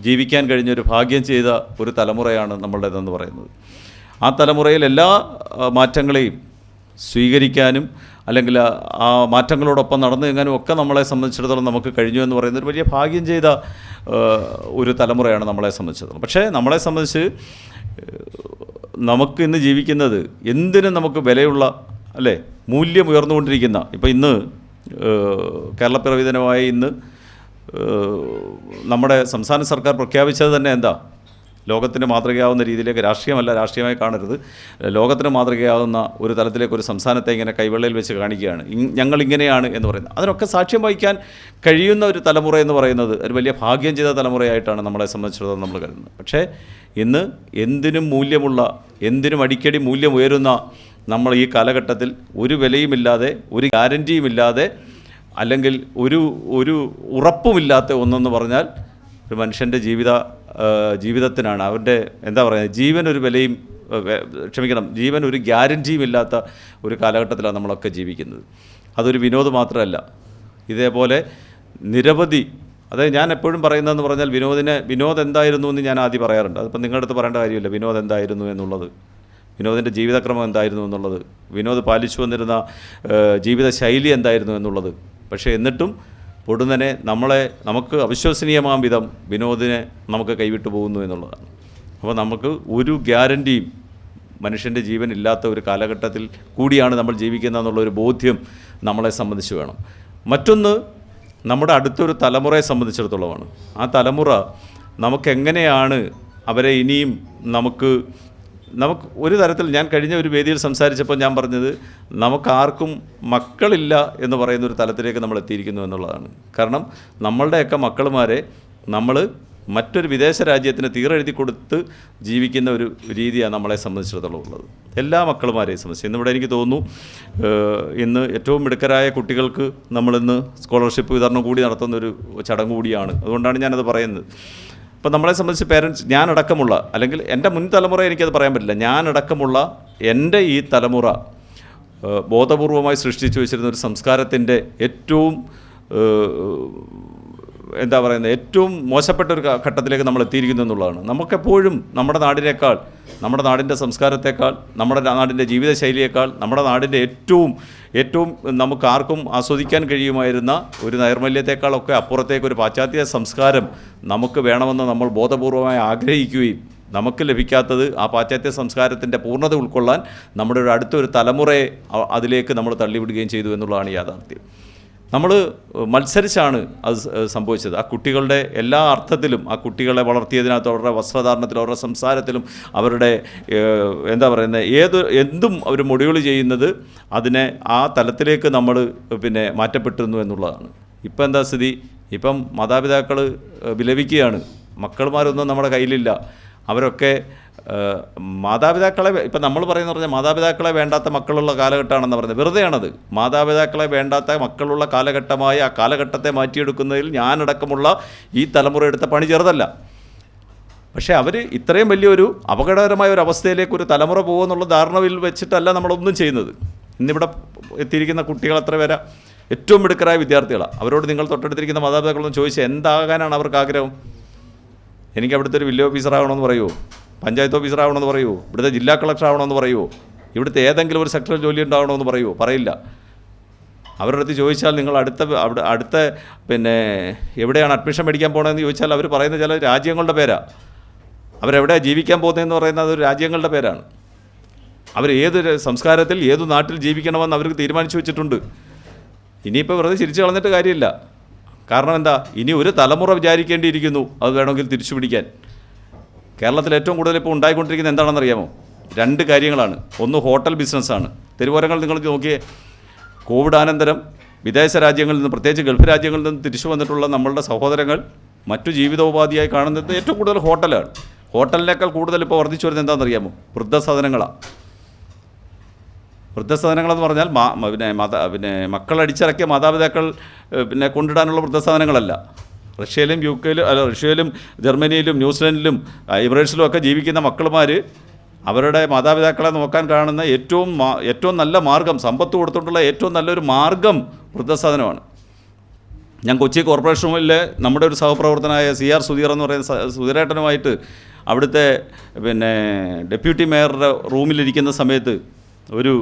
ജീവിക്കാൻ കഴിഞ്ഞൊരു ഭാഗ്യം ചെയ്ത ഒരു തലമുറയാണ് നമ്മളുടേതെന്ന് പറയുന്നത്. ആ തലമുറയിൽ എല്ലാ മാറ്റങ്ങളെയും സ്വീകരിക്കാനും അല്ലെങ്കിൽ ആ മാറ്റങ്ങളോടൊപ്പം നടന്നു നീങ്ങാനും ഒക്കെ നമ്മളെ സംബന്ധിച്ചിടത്തോളം നമുക്ക് കഴിഞ്ഞു എന്ന് പറയുന്നത് ഒരു വലിയ ഭാഗ്യം ചെയ്ത ഒരു തലമുറയാണ് നമ്മളെ സംബന്ധിച്ചിടത്തോളം. പക്ഷേ നമ്മളെ സംബന്ധിച്ച് നമുക്ക് ഇന്ന് ജീവിക്കുന്നത് എന്തിനും നമുക്ക് വിലയുള്ള, അല്ലേ, മൂല്യം ഉയർന്നുകൊണ്ടിരിക്കുന്ന, ഇപ്പോൾ ഇന്ന് കേരളപ്പിറവി ദിനമായ ഇന്ന് നമ്മുടെ സംസ്ഥാന സർക്കാർ പ്രഖ്യാപിച്ചത് തന്നെ എന്താ, ലോകത്തിന് മാതൃകയാവുന്ന രീതിയിലേക്ക്, രാഷ്ട്രീയമല്ല, രാഷ്ട്രീയമായി കാണരുത്, ലോകത്തിന് മാതൃകയാവുന്ന ഒരു തലത്തിലേക്ക് ഒരു സംസ്ഥാനത്തെ ഇങ്ങനെ കൈവെള്ളയിൽ വെച്ച് കാണിക്കുകയാണ്. ഞങ്ങളിങ്ങനെയാണ് എന്ന് പറയുന്നത്. അതിനൊക്കെ സാക്ഷ്യം വഹിക്കാൻ കഴിയുന്ന ഒരു തലമുറ എന്ന് പറയുന്നത് ഒരു വലിയ ഭാഗ്യം ചെയ്ത തലമുറയായിട്ടാണ് നമ്മളെ സംബന്ധിച്ചിടത്തോളം നമ്മൾ കരുതുന്നത്. പക്ഷേ ഇന്ന് എന്തിനും മൂല്യമുള്ള, എന്തിനും അടിക്കടി മൂല്യം ഉയരുന്ന നമ്മൾ ഈ കാലഘട്ടത്തിൽ ഒരു വിലയുമില്ലാതെ, ഒരു ഗ്യാരൻറ്റിയുമില്ലാതെ, അല്ലെങ്കിൽ ഒരു ഉറപ്പുമില്ലാത്ത ഒന്നെന്ന് പറഞ്ഞാൽ ഒരു മനുഷ്യൻ്റെ ജീവിതത്തിനാണ്. അവൻ്റെ എന്താ പറയുക, ജീവനൊരു വിലയും, ജീവൻ ഒരു ഗ്യാരൻറ്റിയും ഇല്ലാത്ത ഒരു കാലഘട്ടത്തിലാണ് നമ്മളൊക്കെ ജീവിക്കുന്നത്. അതൊരു വിനോദ് മാത്രമല്ല, ഇതേപോലെ നിരവധി, അതായത് ഞാൻ എപ്പോഴും പറയുന്നതെന്ന് പറഞ്ഞാൽ വിനോദ് എന്തായിരുന്നു എന്ന് ഞാൻ ആദ്യം പറയാറുണ്ട്. അതിപ്പോൾ നിങ്ങളുടെ അടുത്ത് പറയേണ്ട കാര്യമില്ല വിനോദ് എന്തായിരുന്നു എന്നുള്ളത്, വിനോദിൻ്റെ ജീവിതക്രമം എന്തായിരുന്നു എന്നുള്ളത്, വിനോദ് പാലിച്ചു വന്നിരുന്ന ജീവിതശൈലി എന്തായിരുന്നു എന്നുള്ളത്. പക്ഷേ എന്നിട്ടും പൊടുന്നനെ നമുക്ക് അവിശ്വസനീയമാം വിധം വിനോദിനെ നമുക്ക് കൈവിട്ടു പോകുന്നു എന്നുള്ളതാണ്. അപ്പോൾ നമുക്ക് ഒരു ഗ്യാരൻറ്റിയും മനുഷ്യൻ്റെ ജീവൻ ഇല്ലാത്ത ഒരു കാലഘട്ടത്തിൽ കൂടിയാണ് നമ്മൾ ജീവിക്കുന്നത് എന്നുള്ളൊരു ബോധ്യം നമ്മളെ സംബന്ധിച്ച് വേണം. മറ്റൊന്ന് നമ്മുടെ അടുത്തൊരു തലമുറയെ സംബന്ധിച്ചിടത്തോളമാണ്. ആ തലമുറ നമുക്കെങ്ങനെയാണ് അവരെ ഇനിയും നമുക്ക് ഒരു തരത്തിൽ, ഞാൻ കഴിഞ്ഞ ഒരു വേദിയിൽ സംസാരിച്ചപ്പോൾ ഞാൻ പറഞ്ഞത് നമുക്കാർക്കും മക്കളില്ല എന്ന് പറയുന്നൊരു തലത്തിലേക്ക് നമ്മൾ എത്തിയിരിക്കുന്നു എന്നുള്ളതാണ്. കാരണം നമ്മളുടെയൊക്കെ മക്കളുമാരെ നമ്മൾ മറ്റൊരു വിദേശ രാജ്യത്തിന് തീരെഴുതി കൊടുത്ത് ജീവിക്കുന്ന ഒരു രീതിയാണ് നമ്മളെ സംബന്ധിച്ചിടത്തോളം ഉള്ളത്. എല്ലാ മക്കളുമാരെയും സംബന്ധിച്ച് ഇന്നിവിടെ എനിക്ക് തോന്നുന്നു ഇന്ന് ഏറ്റവും മിടുക്കരായ കുട്ടികൾക്ക് നമ്മളിന്ന് സ്കോളർഷിപ്പ് വിതരണം കൂടി നടത്തുന്നൊരു ചടങ്ങ് കൂടിയാണ്. അതുകൊണ്ടാണ് ഞാനത് പറയുന്നത്. അപ്പോൾ നമ്മളെ സംബന്ധിച്ച് പേരൻസ്, ഞാനടക്കമുള്ള, അല്ലെങ്കിൽ എൻ്റെ മുൻ തലമുറ എനിക്കത് പറയാൻ പറ്റില്ല, ഞാനടക്കമുള്ള എൻ്റെ ഈ തലമുറ ബോധപൂർവമായി സൃഷ്ടിച്ചു വെച്ചിരുന്ന ഒരു സംസ്കാരത്തിൻ്റെ ഏറ്റവും എന്താ പറയുന്നത്, ഏറ്റവും മോശപ്പെട്ട ഒരു ഘട്ടത്തിലേക്ക് നമ്മൾ എത്തിയിരിക്കുന്നു എന്നുള്ളതാണ്. നമുക്കെപ്പോഴും നമ്മുടെ നാടിനേക്കാൾ, നമ്മുടെ നാടിൻ്റെ സംസ്കാരത്തെക്കാൾ, നമ്മുടെ നാടിൻ്റെ ജീവിതശൈലിയേക്കാൾ, നമ്മുടെ നാടിൻ്റെ ഏറ്റവും നമുക്ക് ആർക്കും ആസ്വദിക്കാൻ കഴിയുമായിരുന്ന ഒരു നൈർമല്യത്തെക്കാളൊക്കെ അപ്പുറത്തേക്ക് ഒരു പാശ്ചാത്യ സംസ്കാരം നമുക്ക് വേണമെന്ന് നമ്മൾ ബോധപൂർവമായി ആഗ്രഹിക്കുകയും നമുക്ക് ലഭിക്കാത്തത് ആ പാശ്ചാത്യ സംസ്കാരത്തിൻ്റെ പൂർണ്ണത ഉൾക്കൊള്ളാൻ നമ്മുടെ ഒരു അടുത്തൊരു തലമുറയെ അതിലേക്ക് നമ്മൾ തള്ളിവിടുകയും ചെയ്തു എന്നുള്ളതാണ് യാഥാർത്ഥ്യം. നമ്മൾ മത്സരിച്ചാണ് അത് സംഭവിച്ചത്. ആ കുട്ടികളുടെ എല്ലാ അർത്ഥത്തിലും, ആ കുട്ടികളെ വളർത്തിയതിനകത്ത് അവരുടെ വസ്ത്രധാരണത്തിലും അവരുടെ സംസാരത്തിലും അവരുടെ എന്താ പറയുന്നത്, എന്തും അവർ മൊഡ്യൂൾ ചെയ്യുന്നത് അതിനെ ആ തലത്തിലേക്ക് നമ്മൾ മാറ്റപ്പെട്ടിരുന്നു എന്നുള്ളതാണ്. ഇപ്പം എന്താ സ്ഥിതി? ഇപ്പം മാതാപിതാക്കൾ വിലപിക്കുകയാണ്. മക്കളുമാരൊന്നും നമ്മുടെ കയ്യിലില്ല. അവരൊക്കെ മാതാപിതാക്കളെ, ഇപ്പം നമ്മൾ പറയുന്ന പറഞ്ഞാൽ മാതാപിതാക്കളെ വേണ്ടാത്ത മക്കളുള്ള കാലഘട്ടമാണെന്ന് പറയുന്നത് വെറുതെയാണത്. മാതാപിതാക്കളെ വേണ്ടാത്ത മക്കളുള്ള കാലഘട്ടമായി ആ കാലഘട്ടത്തെ മാറ്റിയെടുക്കുന്നതിൽ ഞാനടക്കമുള്ള ഈ തലമുറ എടുത്ത പണി ചെറുതല്ല. പക്ഷേ അവർ ഇത്രയും വലിയൊരു അപകടകരമായ ഒരു അവസ്ഥയിലേക്ക് ഒരു തലമുറ പോകുമെന്നുള്ള ധാരണയിൽ വെച്ചിട്ടല്ല നമ്മളൊന്നും ചെയ്യുന്നത്. ഇന്നിവിടെ എത്തിയിരിക്കുന്ന കുട്ടികൾ എത്ര പേരാ ഏറ്റവും മിടുക്കരായ വിദ്യാർത്ഥികളാണ്. അവരോട് നിങ്ങൾ തൊട്ടടുത്തിരിക്കുന്ന മാതാപിതാക്കളൊന്നും ചോദിച്ചാൽ എന്താകാനാണ് അവർക്ക് ആഗ്രഹം? എനിക്ക് അവിടുത്തെ ഒരു വില്ലേജ് ഓഫീസറാകണമെന്ന് പറയുമോ? പഞ്ചായത്ത് ഓഫീസറാകണമെന്ന് പറയുമോ? ഇവിടുത്തെ ജില്ലാ കളക്ടർ ആവണമെന്ന് പറയുമോ? ഇവിടുത്തെ ഏതെങ്കിലും ഒരു സെക്ടറിൽ ജോലി ഉണ്ടാകണമെന്ന് പറയുമോ? പറയില്ല. അവരുടെ അടുത്ത് ചോദിച്ചാൽ നിങ്ങൾ അടുത്ത എവിടെയാണ് അഡ്മിഷൻ മേടിക്കാൻ പോകണമെന്ന് ചോദിച്ചാൽ അവർ പറയുന്ന ചില രാജ്യങ്ങളുടെ പേരാണ്. അവരെവിടെയാണ് ജീവിക്കാൻ പോകുന്നതെന്ന് പറയുന്നത് അതൊരു രാജ്യങ്ങളുടെ പേരാണ്. അവർ ഏത് സംസ്കാരത്തിൽ ഏത് നാട്ടിൽ ജീവിക്കണമെന്ന് അവർക്ക് തീരുമാനിച്ചു വെച്ചിട്ടുണ്ട്. ഇനിയിപ്പോൾ വെറുതെ ചിരിച്ചു കളഞ്ഞിട്ട് കാര്യമില്ല. കാരണം എന്താ, ഇനി ഒരു തലമുറ വിചാരിക്കേണ്ടിയിരിക്കുന്നു അത് വേണമെങ്കിൽ തിരിച്ചു പിടിക്കാൻ. കേരളത്തിൽ ഏറ്റവും കൂടുതൽ ഇപ്പോൾ ഉണ്ടായിക്കൊണ്ടിരിക്കുന്നത് എന്താണെന്നറിയാമോ? 2 കാര്യങ്ങളാണ്. ഒന്ന് ഹോട്ടൽ ബിസിനസ്സാണ്. തെരുവോരങ്ങൾ നിങ്ങൾ നോക്കിയേ, കോവിഡാനന്തരം വിദേശ രാജ്യങ്ങളിൽ നിന്ന്, പ്രത്യേകിച്ച് ഗൾഫ് രാജ്യങ്ങളിൽ നിന്ന് തിരിച്ചു വന്നിട്ടുള്ള നമ്മളുടെ സഹോദരങ്ങൾ മറ്റു ജീവിതോപാധിയായി കാണുന്നത് ഏറ്റവും കൂടുതൽ ഹോട്ടലാണ്. ഹോട്ടലിനേക്കാൾ കൂടുതൽ ഇപ്പോൾ വർദ്ധിച്ചു വരുന്നത് എന്താണെന്നറിയാമോ? വൃദ്ധസദനങ്ങളാണ്. വൃദ്ധസദനങ്ങളെന്ന് പറഞ്ഞാൽ മക്കളടിച്ചിറക്കിയ മാതാപിതാക്കൾ കൊണ്ടിടാനുള്ള വൃദ്ധസദനങ്ങളല്ല. റഷ്യയിലും ജർമ്മനിയിലും ന്യൂസിലൻഡിലും എമിറേറ്റ്സിലും ഒക്കെ ജീവിക്കുന്ന മക്കളുമാർ അവരുടെ മാതാപിതാക്കളെ നോക്കാൻ കാണുന്ന ഏറ്റവും നല്ല മാർഗം, സമ്പത്ത് കൊടുത്തിട്ടുള്ള ഏറ്റവും നല്ലൊരു മാർഗം വൃദ്ധസദനമാണ്. ഞാൻ കൊച്ചി കോർപ്പറേഷനിലെ നമ്മുടെ ഒരു സഹപ്രവർത്തനായ CR സുധീർ എന്ന് പറയുന്ന സുധീരേട്ടനുമായിട്ട് അവിടുത്തെ ഡെപ്യൂട്ടി മേയറുടെ റൂമിലിരിക്കുന്ന സമയത്ത് ഒരു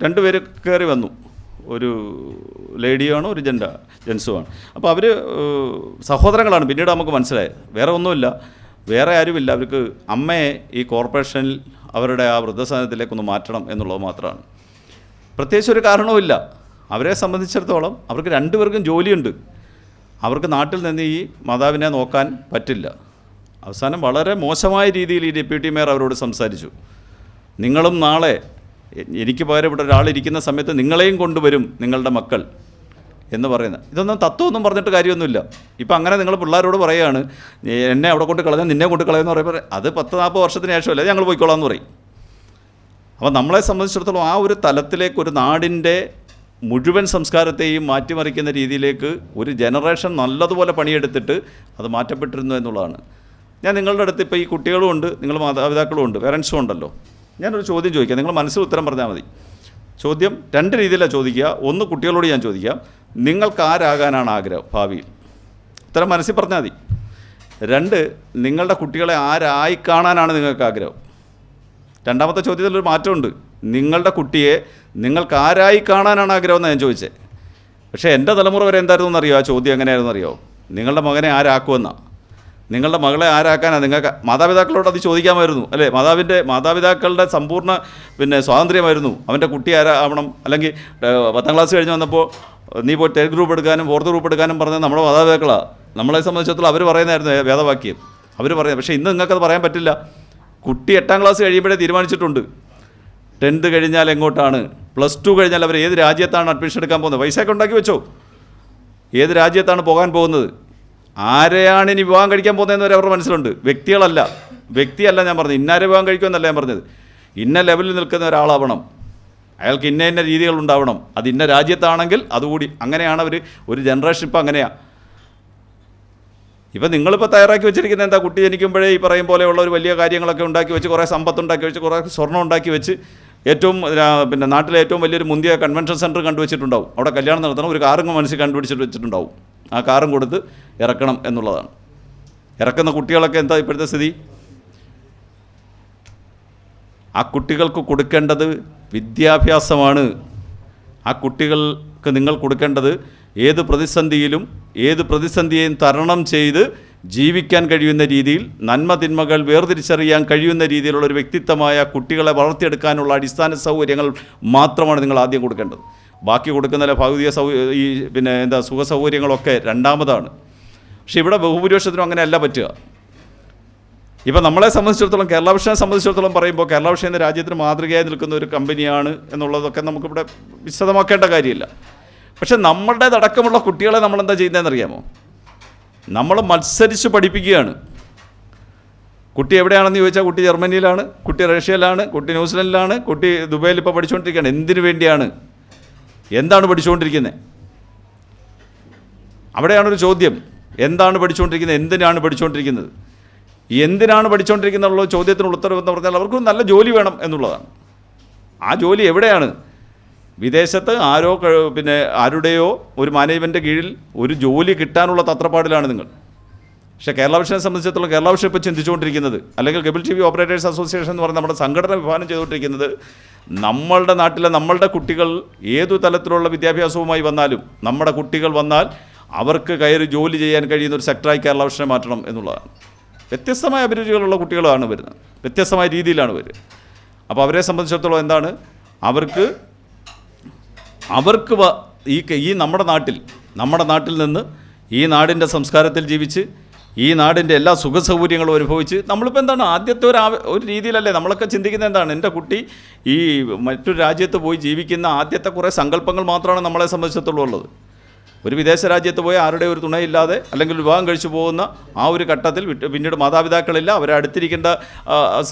2 പേര് കയറി വന്നു. ഒരു ലേഡിയാണ്, ഒരു ജെൻസുമാണ്. അപ്പോൾ അവർ സഹോദരങ്ങളാണ്. പിന്നീട് നമുക്ക് മനസ്സിലായത് വേറെ ഒന്നുമില്ല, വേറെ ആരുമില്ല. അവർക്ക് അമ്മയെ ഈ കോർപ്പറേഷനിൽ അവരുടെ ആ വൃദ്ധസദനത്തിലേക്കൊന്ന് മാറ്റണം എന്നുള്ളത് മാത്രമാണ്. പ്രത്യേകിച്ച് ഒരു കാരണവുമില്ല. അവരെ സംബന്ധിച്ചിടത്തോളം അവർക്ക് 2 പേർക്കും ജോലിയുണ്ട്. അവർക്ക് നാട്ടിൽ നിന്ന് ഈ മാതാവിനെ നോക്കാൻ പറ്റില്ല. അവസാനം വളരെ മോശമായ രീതിയിൽ ഈ ഡെപ്യൂട്ടി മേയർ അവരോട് സംസാരിച്ചു. നിങ്ങളും നാളെ എനിക്ക് പകരം ഇവിടെ ഒരാളിരിക്കുന്ന സമയത്ത് നിങ്ങളെയും കൊണ്ടുവരും നിങ്ങളുടെ മക്കൾ എന്ന് പറയുന്നത്. ഇതൊന്നും തത്വമൊന്നും പറഞ്ഞിട്ട് കാര്യമൊന്നുമില്ല. ഇപ്പം അങ്ങനെ നിങ്ങൾ പിള്ളേരോട് പറയുകയാണ് എന്നെ അവിടെ കൊണ്ട് കളഞ്ഞാൽ നിന്നെ കൊണ്ട് കളയെന്ന് പറയുമ്പോൾ അത് 10-40 വർഷത്തിന് ശേഷമല്ലേ ഞങ്ങൾ പോയിക്കോളാം എന്ന് പറയും. അപ്പോൾ നമ്മളെ സംബന്ധിച്ചിടത്തോളം ആ ഒരു തലത്തിലേക്ക് ഒരു നാടിൻ്റെ മുഴുവൻ സംസ്കാരത്തെയും മാറ്റിമറിക്കുന്ന രീതിയിലേക്ക് ഒരു ജനറേഷൻ നല്ലതുപോലെ പണിയെടുത്തിട്ട് അത് മാറ്റപ്പെട്ടിരുന്നു എന്നുള്ളതാണ്. ഞാൻ നിങ്ങളുടെ അടുത്ത് ഇപ്പോൾ ഈ കുട്ടികളും ഉണ്ട്, നിങ്ങൾ മാതാപിതാക്കളും ഉണ്ട്, പേരൻസും ഉണ്ടല്ലോ. ഞാനൊരു ചോദ്യം ചോദിക്കാം, നിങ്ങൾ മനസ്സിൽ ഉത്തരം പറഞ്ഞാൽ മതി. ചോദ്യം 2 രീതിയിലാണ് ചോദിക്കുക. ഒന്ന്, കുട്ടികളോട് ഞാൻ ചോദിക്കാം, നിങ്ങൾക്ക് ആരാകാനാണ് ആഗ്രഹം ഭാവിയിൽ? ഉത്തരം മനസ്സിൽ പറഞ്ഞാൽ മതി. 2, നിങ്ങളുടെ കുട്ടികളെ ആരായി കാണാനാണ് നിങ്ങൾക്ക് ആഗ്രഹം? രണ്ടാമത്തെ ചോദ്യത്തിലൊരു മാറ്റമുണ്ട്. നിങ്ങളുടെ കുട്ടിയെ നിങ്ങൾക്ക് ആരായി കാണാനാണ് ആഗ്രഹം എന്നാണ് ഞാൻ ചോദിച്ചത്. പക്ഷേ എൻ്റെ തലമുറ വരെ എന്തായിരുന്നു എന്നറിയോ? ആ ചോദ്യം എങ്ങനെയായിരുന്നു അറിയോ? നിങ്ങളുടെ മകനെ ആരാക്കുമെന്നാണ്. നിങ്ങളുടെ മകളെ ആരാക്കാനാണ് നിങ്ങൾക്ക് മാതാപിതാക്കളോട് അത് ചോദിക്കാമായിരുന്നു അല്ലേ? മാതാപിതാക്കളുടെ സമ്പൂർണ്ണ സ്വാതന്ത്ര്യമായിരുന്നു. അവൻ്റെ കുട്ടി ആവണം. അല്ലെങ്കിൽ 10ാം ക്ലാസ് കഴിഞ്ഞ് വന്നപ്പോൾ നീ പോയി 3rd ഗ്രൂപ്പ് എടുക്കാനും 4th ഗ്രൂപ്പ് എടുക്കാനും പറഞ്ഞത് നമ്മുടെ മാതാപിതാക്കളാണ്. നമ്മളെ സംബന്ധിച്ചിടത്തോളം അവർ പറയുന്നതായിരുന്നു വേദവാക്യം, അവർ പറയുന്നത്. പക്ഷേ ഇന്ന് നിങ്ങൾക്കത് പറയാൻ പറ്റില്ല. കുട്ടി 8ാം ക്ലാസ് കഴിയുമ്പോഴേ തീരുമാനിച്ചിട്ടുണ്ട് 10th കഴിഞ്ഞാൽ എങ്ങോട്ടാണ്, +2 കഴിഞ്ഞാൽ അവർ ഏത് രാജ്യത്താണ് അഡ്മിഷൻ എടുക്കാൻ പോകുന്നത്. പൈസയൊക്കെ ഉണ്ടാക്കി വെച്ചോ, ഏത് രാജ്യത്താണ് പോകാൻ പോകുന്നത്, ആരെയാണ് ഇനി വിവാഹം കഴിക്കാൻ പോകുന്നതെന്ന് വരെ അവരുടെ മനസ്സിലുണ്ട്. വ്യക്തിയല്ല ഞാൻ പറഞ്ഞത്, ഇന്നാരെ വിവാഹം കഴിക്കുമെന്നല്ല ഞാൻ പറഞ്ഞത്. ഇന്ന ലെവലിൽ നിൽക്കുന്ന ഒരാളാവണം, അയാൾക്ക് ഇന്ന രീതികൾ ഉണ്ടാവണം, അത് ഇന്ന രാജ്യത്താണെങ്കിൽ അതുകൂടി. അങ്ങനെയാണ് ഒരു ജനറേഷൻ ഇപ്പം അങ്ങനെയാണ്. ഇപ്പം നിങ്ങളിപ്പോൾ തയ്യാറാക്കി വെച്ചിരിക്കുന്നത് എന്താ? കുട്ടി ജനിക്കുമ്പോഴേ ഈ പറയും പോലെയുള്ള ഒരു വലിയ കാര്യങ്ങളൊക്കെ ഉണ്ടാക്കി വെച്ച്, കുറേ സമ്പത്തുണ്ടാക്കി വെച്ച്, കുറേ സ്വർണ്ണം ഉണ്ടാക്കി വെച്ച്, ഏറ്റവും നാട്ടിലെ ഏറ്റവും വലിയൊരു മുന്തിയ കൺവെൻഷൻ സെൻറ്റർ കണ്ടുവച്ചിട്ടുണ്ടാവും. അവിടെ കല്യാണം നടത്തണം, ഒരു കാറും മനസ്സിൽ കണ്ടുപിടിച്ചിട്ട് വെച്ചിട്ടുണ്ടാവും. ആ കാറും കൊടുത്ത് ഇറക്കണം എന്നുള്ളതാണ്. ഇറക്കുന്ന കുട്ടികളൊക്കെ എന്താ ഇപ്പോഴത്തെ സ്ഥിതി? ആ കുട്ടികൾക്ക് കൊടുക്കേണ്ടത് വിദ്യാഭ്യാസമാണ്. ആ കുട്ടികൾക്ക് നിങ്ങൾ കൊടുക്കേണ്ടത് ഏത് പ്രതിസന്ധിയെയും തരണം ചെയ്ത് ജീവിക്കാൻ കഴിയുന്ന രീതിയിൽ, നന്മ തിന്മകൾ വേർതിരിച്ചറിയാൻ കഴിയുന്ന രീതിയിലുള്ള ഒരു വ്യക്തിത്വമായ കുട്ടികളെ വളർത്തിയെടുക്കാനുള്ള അടിസ്ഥാന സൗകര്യങ്ങൾ മാത്രമാണ് നിങ്ങൾ ആദ്യം കൊടുക്കേണ്ടത്. ബാക്കി കൊടുക്കുന്ന ഭൗതിക സുഖ സൗകര്യങ്ങളൊക്കെ രണ്ടാമതാണ്. പക്ഷേ ഇവിടെ ബഹുഭൂരിപക്ഷത്തിനും അങ്ങനെയല്ല പറ്റുക. ഇപ്പം നമ്മളെ സംബന്ധിച്ചിടത്തോളം, കേരള വിഷനെ സംബന്ധിച്ചിടത്തോളം പറയുമ്പോൾ, കേരള വിഷൻ എന്ന രാജ്യത്തിന് മാതൃകയായി നിൽക്കുന്ന ഒരു കമ്പനിയാണ് എന്നുള്ളതൊക്കെ നമുക്കിവിടെ വിശദമാക്കേണ്ട കാര്യമില്ല. പക്ഷെ നമ്മുടേതടക്കമുള്ള കുട്ടികളെ നമ്മളെന്താ ചെയ്യുന്നതെന്നറിയാമോ? നമ്മൾ മത്സരിച്ച് പഠിപ്പിക്കുകയാണ്. കുട്ടി എവിടെയാണെന്ന് ചോദിച്ചാൽ കുട്ടി ജർമ്മനിയിലാണ്, കുട്ടി റഷ്യയിലാണ്, കുട്ടി ന്യൂസിലൻഡിലാണ്, കുട്ടി ദുബൈയിൽ ഇപ്പോൾ പഠിച്ചുകൊണ്ടിരിക്കുകയാണ്. എന്തിനു വേണ്ടിയാണ്? എന്താണ് പഠിച്ചുകൊണ്ടിരിക്കുന്നത്? അവിടെയാണൊരു ചോദ്യം. എന്താണ് പഠിച്ചുകൊണ്ടിരിക്കുന്നത്? എന്തിനാണ് പഠിച്ചുകൊണ്ടിരിക്കുന്നത്? എന്തിനാണ് പഠിച്ചുകൊണ്ടിരിക്കുന്നുള്ള ചോദ്യത്തിനുള്ള ഉത്തരവ് എന്ന് പറഞ്ഞാൽ അവർക്ക് നല്ല ജോലി വേണം എന്നുള്ളതാണ്. ആ ജോലി എവിടെയാണ്? വിദേശത്ത് ആരുടെയോ ഒരു മാനേജ്മെൻറ്റ് കീഴിൽ ഒരു ജോലി കിട്ടാനുള്ള തത്രപ്പാടിലാണ് നിങ്ങൾ. പക്ഷേ കേരള വിഷനെ സംബന്ധിച്ചിടത്തോളം, കേരള വിഷൻ ഇപ്പോൾ ചിന്തിച്ചുകൊണ്ടിരിക്കുന്നത്, അല്ലെങ്കിൽ കേബിൾ TV ഓപ്പറേറ്റേഴ്സ് അസോസിയേഷൻ എന്ന് പറഞ്ഞ നമ്മുടെ സംഘടന വിഭാവനം ചെയ്തുകൊണ്ടിരിക്കുന്നത്, നമ്മളുടെ നാട്ടിലെ നമ്മളുടെ കുട്ടികൾ ഏതു തലത്തിലുള്ള വിദ്യാഭ്യാസവുമായി വന്നാലും, നമ്മുടെ കുട്ടികൾ വന്നാൽ അവർക്ക് കയറി ജോലി ചെയ്യാൻ കഴിയുന്ന ഒരു സെക്ടറായി കേരള വിഷനെ മാറ്റണം എന്നുള്ളതാണ്. വ്യത്യസ്തമായ അഭിരുചികളുള്ള കുട്ടികളാണ് വരുന്നത്, വ്യത്യസ്തമായ രീതിയിലാണ് വരിക. അപ്പോൾ അവരെ സംബന്ധിച്ചിടത്തോളം എന്താണ്, അവർക്ക് ഈ നമ്മുടെ നാട്ടിൽ നിന്ന്, ഈ നാടിൻ്റെ സംസ്കാരത്തിൽ ജീവിച്ച്, ഈ നാടിൻ്റെ എല്ലാ സുഖ സൗകര്യങ്ങളും അനുഭവിച്ച്, നമ്മളിപ്പോൾ എന്താണ് ആദ്യത്തെ ഒരു രീതിയിലല്ലേ നമ്മളൊക്കെ ചിന്തിക്കുന്നത്? എന്താണ്, എൻ്റെ കുട്ടി ഈ മറ്റൊരു രാജ്യത്ത് പോയി ജീവിക്കുന്ന ആദ്യത്തെ കുറേ സങ്കല്പങ്ങൾ മാത്രമാണ് നമ്മളെ സംബന്ധിച്ചിടത്തോളം ഉള്ളത്. ഒരു വിദേശ രാജ്യത്ത് പോയി ആരുടെ ഒരു തുണയില്ലാതെ, അല്ലെങ്കിൽ വിവാഹം കഴിച്ചു പോകുന്ന ആ ഒരു ഘട്ടത്തിൽ പിന്നീട് മാതാപിതാക്കളില്ല, അവരെ അടുത്തിരിക്കേണ്ട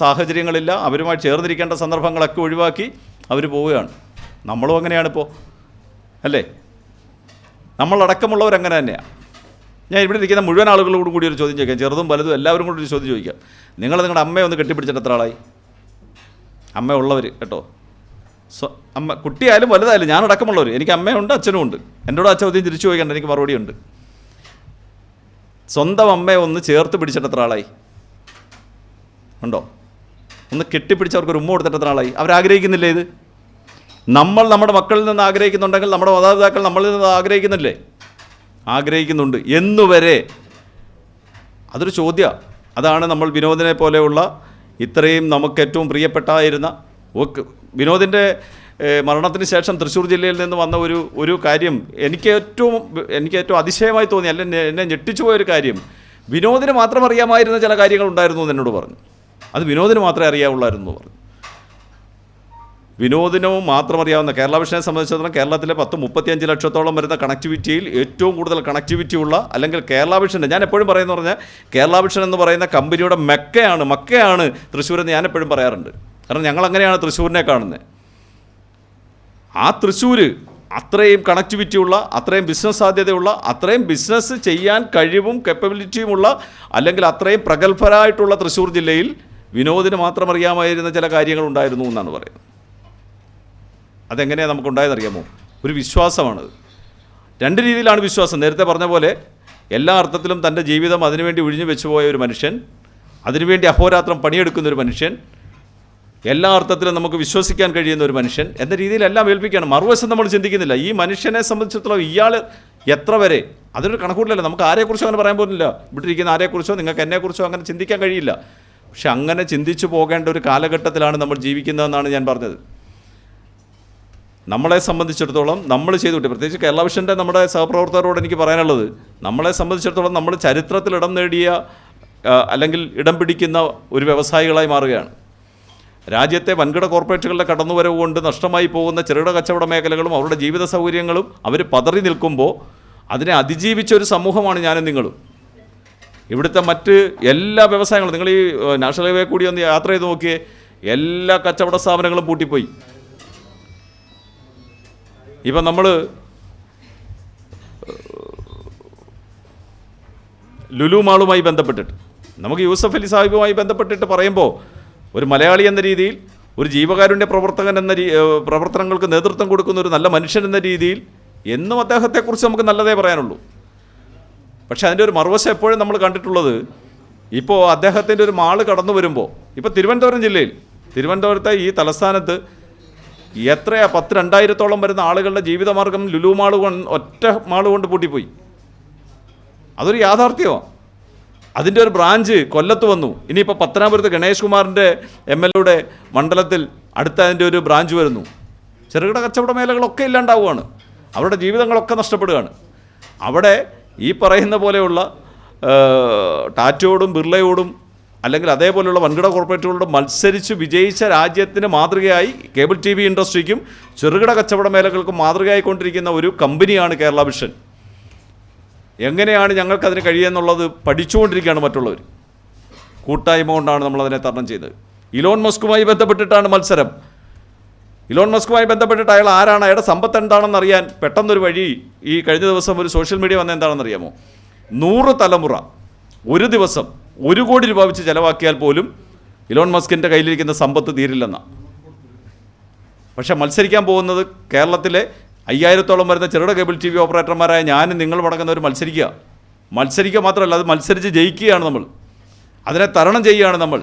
സാഹചര്യങ്ങളില്ല, അവരുമായി ചേർന്നിരിക്കേണ്ട സന്ദർഭങ്ങളൊക്കെ ഒഴിവാക്കി അവർ പോവുകയാണ്. നമ്മളും അങ്ങനെയാണിപ്പോൾ അല്ലേ? നമ്മളടക്കമുള്ളവരങ്ങനെ തന്നെയാണ്. ഞാൻ ഇവിടെ ഇരിക്കുന്ന മുഴുവൻ ആളുകളോടും കൂടി ഒരു ചോദ്യം ചോദിക്കാം, ചെറുതും വലുതും എല്ലാവരും കൂടി ഒരു ചോദ്യം ചോദിക്കാം. നിങ്ങളുടെ അമ്മയെ ഒന്ന് കെട്ടിപ്പിടിച്ചിട്ട് എത്ര ആളായി? അമ്മ ഉള്ളവർ കേട്ടോ, അമ്മ കുട്ടിയായാലും വലുതായാലും, ഞാനടക്കമുള്ളവർ, എനിക്ക് അമ്മയുണ്ട് അച്ഛനും ഉണ്ട്. എന്നോട് ആ ചോദ്യം തിരിച്ചു ചോദിക്കേണ്ട, എനിക്ക് മറുപടിയുണ്ട്. സ്വന്തം അമ്മയെ ഒന്ന് ചേർത്ത് പിടിച്ചിട്ട് എത്ര ആളായി? ഉണ്ടോ? ഒന്ന് കെട്ടിപ്പിടിച്ചവർക്കൊരു ഉമ്മ കൊടുത്തിട്ട് എത്ര ആളായി? അവരാഗ്രഹിക്കുന്നില്ലേ ഇത്? നമ്മൾ നമ്മുടെ മക്കളിൽ നിന്ന് ആഗ്രഹിക്കുന്നുണ്ടെങ്കിൽ നമ്മുടെ മാതാപിതാക്കൾ നമ്മളിൽ നിന്ന് ആഗ്രഹിക്കുന്നില്ലേ? ആഗ്രഹിക്കുന്നുണ്ട് എന്നുവരെ. അതൊരു ചോദ്യമാണ്. അതാണ് നമ്മൾ വിനോദിനെ പോലെയുള്ള ഇത്രയും നമുക്ക് ഏറ്റവും പ്രിയപ്പെട്ടായിരുന്ന വിനോദിൻ്റെ മരണത്തിന് ശേഷം തൃശ്ശൂർ ജില്ലയിൽ നിന്ന് വന്ന ഒരു കാര്യം എനിക്ക് ഏറ്റവും അതിശയമായി തോന്നി, അല്ല എന്നെ ഞെട്ടിച്ചു പോയൊരു കാര്യം, വിനോദിന് മാത്രം അറിയാമായിരുന്ന ചില കാര്യങ്ങളുണ്ടായിരുന്നു എന്ന് എന്നോട് പറഞ്ഞു. അത് വിനോദിന് മാത്രമേ അറിയാവുള്ളായിരുന്നു പറഞ്ഞു. വിനോദിനോ മാത്രം അറിയാവുന്ന കേരള വിഷനെ സംബന്ധിച്ചിടത്തോളം കേരളത്തിലെ 35 ലക്ഷത്തോളം വരുന്ന കണക്ടിവിറ്റിയിൽ ഏറ്റവും കൂടുതൽ കണക്ടിവിറ്റി ഉള്ള, അല്ലെങ്കിൽ കേരള വിഷൻ്റെ, ഞാൻ എപ്പോഴും പറയുന്ന പറഞ്ഞാൽ കേരള വിഷൻ എന്ന് പറയുന്ന കമ്പനിയുടെ മക്കയാണ് തൃശ്ശൂരെന്ന് ഞാൻ എപ്പോഴും പറയാറുണ്ട്. കാരണം ഞങ്ങൾ അങ്ങനെയാണ് തൃശ്ശൂരിനെ കാണുന്നത്. ആ തൃശ്ശൂർ അത്രയും കണക്ടിവിറ്റിയുള്ള, അത്രയും ബിസിനസ് സാധ്യതയുള്ള, അത്രയും ബിസിനസ് ചെയ്യാൻ കഴിവും കപ്പബിലിറ്റിയുമുള്ള, അല്ലെങ്കിൽ അത്രയും പ്രഗത്ഭരായിട്ടുള്ള തൃശ്ശൂർ ജില്ലയിൽ വിനോദിന് മാത്രം അറിയാമായിരുന്ന ചില കാര്യങ്ങളുണ്ടായിരുന്നു എന്നാണ് പറയുന്നത്. അതെങ്ങനെയാണ് നമുക്കുണ്ടായതെന്നറിയാമോ? ഒരു വിശ്വാസമാണത്. രണ്ട് രീതിയിലാണ് വിശ്വാസം. നേരത്തെ പറഞ്ഞ പോലെ എല്ലാ അർത്ഥത്തിലും തൻ്റെ ജീവിതം അതിനുവേണ്ടി ഒഴിഞ്ഞു വെച്ചുപോയ ഒരു മനുഷ്യൻ, അതിനുവേണ്ടി അഹോരാത്രം പണിയെടുക്കുന്ന ഒരു മനുഷ്യൻ, എല്ലാ അർത്ഥത്തിലും നമുക്ക് വിശ്വസിക്കാൻ കഴിയുന്ന ഒരു മനുഷ്യൻ എന്ന രീതിയിലെല്ലാം ഏൽപ്പിക്കുകയാണ്. മറുവശം നമ്മൾ ചിന്തിക്കുന്നില്ല. ഈ മനുഷ്യനെ സംബന്ധിച്ചിടത്തോളം ഇയാൾ എത്ര വരെ, അതൊരു കണക്കൂട്ടിലല്ല. നമുക്ക് ആരെക്കുറിച്ചോ അങ്ങനെ പറയാൻ പോകുന്നില്ല. ഇവിടെ ഇരിക്കുന്ന ആരെക്കുറിച്ചോ നിങ്ങൾക്ക് എന്നെക്കുറിച്ചോ അങ്ങനെ ചിന്തിക്കാൻ കഴിയില്ല. പക്ഷെ അങ്ങനെ ചിന്തിച്ചു പോകേണ്ട ഒരു കാലഘട്ടത്തിലാണ് നമ്മൾ ജീവിക്കുന്നതെന്നാണ് ഞാൻ പറഞ്ഞത്. നമ്മളെ സംബന്ധിച്ചിടത്തോളം നമ്മൾ ചെയ്തുകൂട്ടി, പ്രത്യേകിച്ച് കേരള വിഷൻ്റെ നമ്മുടെ സഹപ്രവർത്തകരോട് എനിക്ക് പറയാനുള്ളത്, നമ്മളെ സംബന്ധിച്ചിടത്തോളം നമ്മൾ ചരിത്രത്തിൽ ഇടം നേടിയ അല്ലെങ്കിൽ ഇടം പിടിക്കുന്ന ഒരു വ്യവസായികളായി മാറുകയാണ്. രാജ്യത്തെ വൻകിട കോർപ്പറേറ്റുകളുടെ കടന്നുവരവ് കൊണ്ട് നഷ്ടമായി പോകുന്ന ചെറുകിട കച്ചവട മേഖലകളും അവരുടെ ജീവിത സൗകര്യങ്ങളും അവർ പതറി നിൽക്കുമ്പോൾ അതിനെ അതിജീവിച്ച ഒരു സമൂഹമാണ് ഞാനും നിങ്ങളും. ഇവിടുത്തെ മറ്റ് എല്ലാ വ്യവസായങ്ങളും, നിങ്ങൾ ഈ നാഷണൽ ഹൈവേ കൂടി ഒന്ന് യാത്ര ചെയ്ത് നോക്കിയേ, എല്ലാ കച്ചവട സ്ഥാപനങ്ങളും പൂട്ടിപ്പോയി. ഇപ്പം നമ്മൾ ലുലു മാളുമായി ബന്ധപ്പെട്ടിട്ട്, നമുക്ക് യൂസഫ് അലി സാഹിബുമായി ബന്ധപ്പെട്ടിട്ട് പറയുമ്പോൾ ഒരു മലയാളി എന്ന രീതിയിൽ, ഒരു ജീവകാരുണ്യ പ്രവർത്തകൻ എന്ന പ്രവർത്തനങ്ങൾക്ക് നേതൃത്വം കൊടുക്കുന്ന ഒരു നല്ല മനുഷ്യൻ എന്ന രീതിയിൽ എന്നും അദ്ദേഹത്തെക്കുറിച്ച് നമുക്ക് നല്ലതേ പറയാനുള്ളൂ. പക്ഷേ അതിൻ്റെ ഒരു മറുവശം എപ്പോഴും നമ്മൾ കണ്ടിട്ടുള്ളത്, ഇപ്പോൾ അദ്ദേഹത്തിൻ്റെ ഒരു മാള് കടന്നു വരുമ്പോൾ, ഇപ്പോൾ തിരുവനന്തപുരം ജില്ലയിൽ, തിരുവനന്തപുരത്തെ ഈ തലസ്ഥാനത്ത് എത്രയാ 10,000-2000 വരുന്ന ആളുകളുടെ ജീവിതമാർഗം ലുലു മാള് ഒറ്റ മാള് കൊണ്ട് പൂട്ടിപ്പോയി. അതൊരു യാഥാർത്ഥ്യമാണ്. അതിൻ്റെ ഒരു ബ്രാഞ്ച് കൊല്ലത്ത് വന്നു. ഇനിയിപ്പോൾ പത്തനാപുരത്ത് ഗണേഷ് കുമാറിൻ്റെ MLAയുടെ മണ്ഡലത്തിൽ അടുത്ത അതിൻ്റെ ഒരു ബ്രാഞ്ച് വരുന്നു. ചെറുകിട കച്ചവട മേഖലകളൊക്കെ ഇല്ലാണ്ടാവുകയാണ്. അവരുടെ ജീവിതങ്ങളൊക്കെ നഷ്ടപ്പെടുകയാണ്. അവിടെ ഈ പറയുന്ന പോലെയുള്ള ടാറ്റയോടും ബിർളയോടും അല്ലെങ്കിൽ അതേപോലെയുള്ള വൻകിട കോർപ്പറേറ്റുകളോട് മത്സരിച്ച് വിജയിച്ച രാജ്യത്തിന് മാതൃകയായി കേബിൾ TV ഇൻഡസ്ട്രിക്കും ചെറുകിട കച്ചവട മേഖലകൾക്കും മാതൃകയായിക്കൊണ്ടിരിക്കുന്ന ഒരു കമ്പനിയാണ് കേരള വിഷൻ. എങ്ങനെയാണ് ഞങ്ങൾക്കതിന് കഴിയുമെന്നുള്ളത് പഠിച്ചുകൊണ്ടിരിക്കുകയാണ് മറ്റുള്ളവർ. കൂട്ടായ്മ കൊണ്ടാണ് നമ്മളതിനെ തരണം ചെയ്തത്. ഇലോൺ മസ്കുമായി ബന്ധപ്പെട്ടിട്ടാണ് മത്സരം. ഇലോൺ മസ്കുമായി ബന്ധപ്പെട്ടിട്ട് അയാൾ ആരാണ്, അയാളുടെ സമ്പത്ത് എന്താണെന്ന് അറിയാൻ പെട്ടെന്നൊരു വഴി ഈ കഴിഞ്ഞ ദിവസം ഒരു സോഷ്യൽ മീഡിയ വന്ന എന്താണെന്നറിയാമോ? 100 തലമുറ ഒരു ദിവസം 1 കോടി രൂപ വെച്ച് ചിലവാക്കിയാൽ പോലും ഇലോൺ മസ്കിൻ്റെ കയ്യിലിരിക്കുന്ന സമ്പത്ത് തീരില്ലെന്നാണ്. പക്ഷെ മത്സരിക്കാൻ പോകുന്നത് കേരളത്തിലെ 5000-ഓളം വരുന്ന ചെറുകിട കേബിൾ TV ഓപ്പറേറ്റർമാരായ ഞാനും നിങ്ങൾ മടങ്ങുന്നവർ മത്സരിക്കുക മാത്രമല്ല, അത് മത്സരിച്ച് ജയിക്കുകയാണ് നമ്മൾ. അതിനെ തരണം ചെയ്യുകയാണ് നമ്മൾ.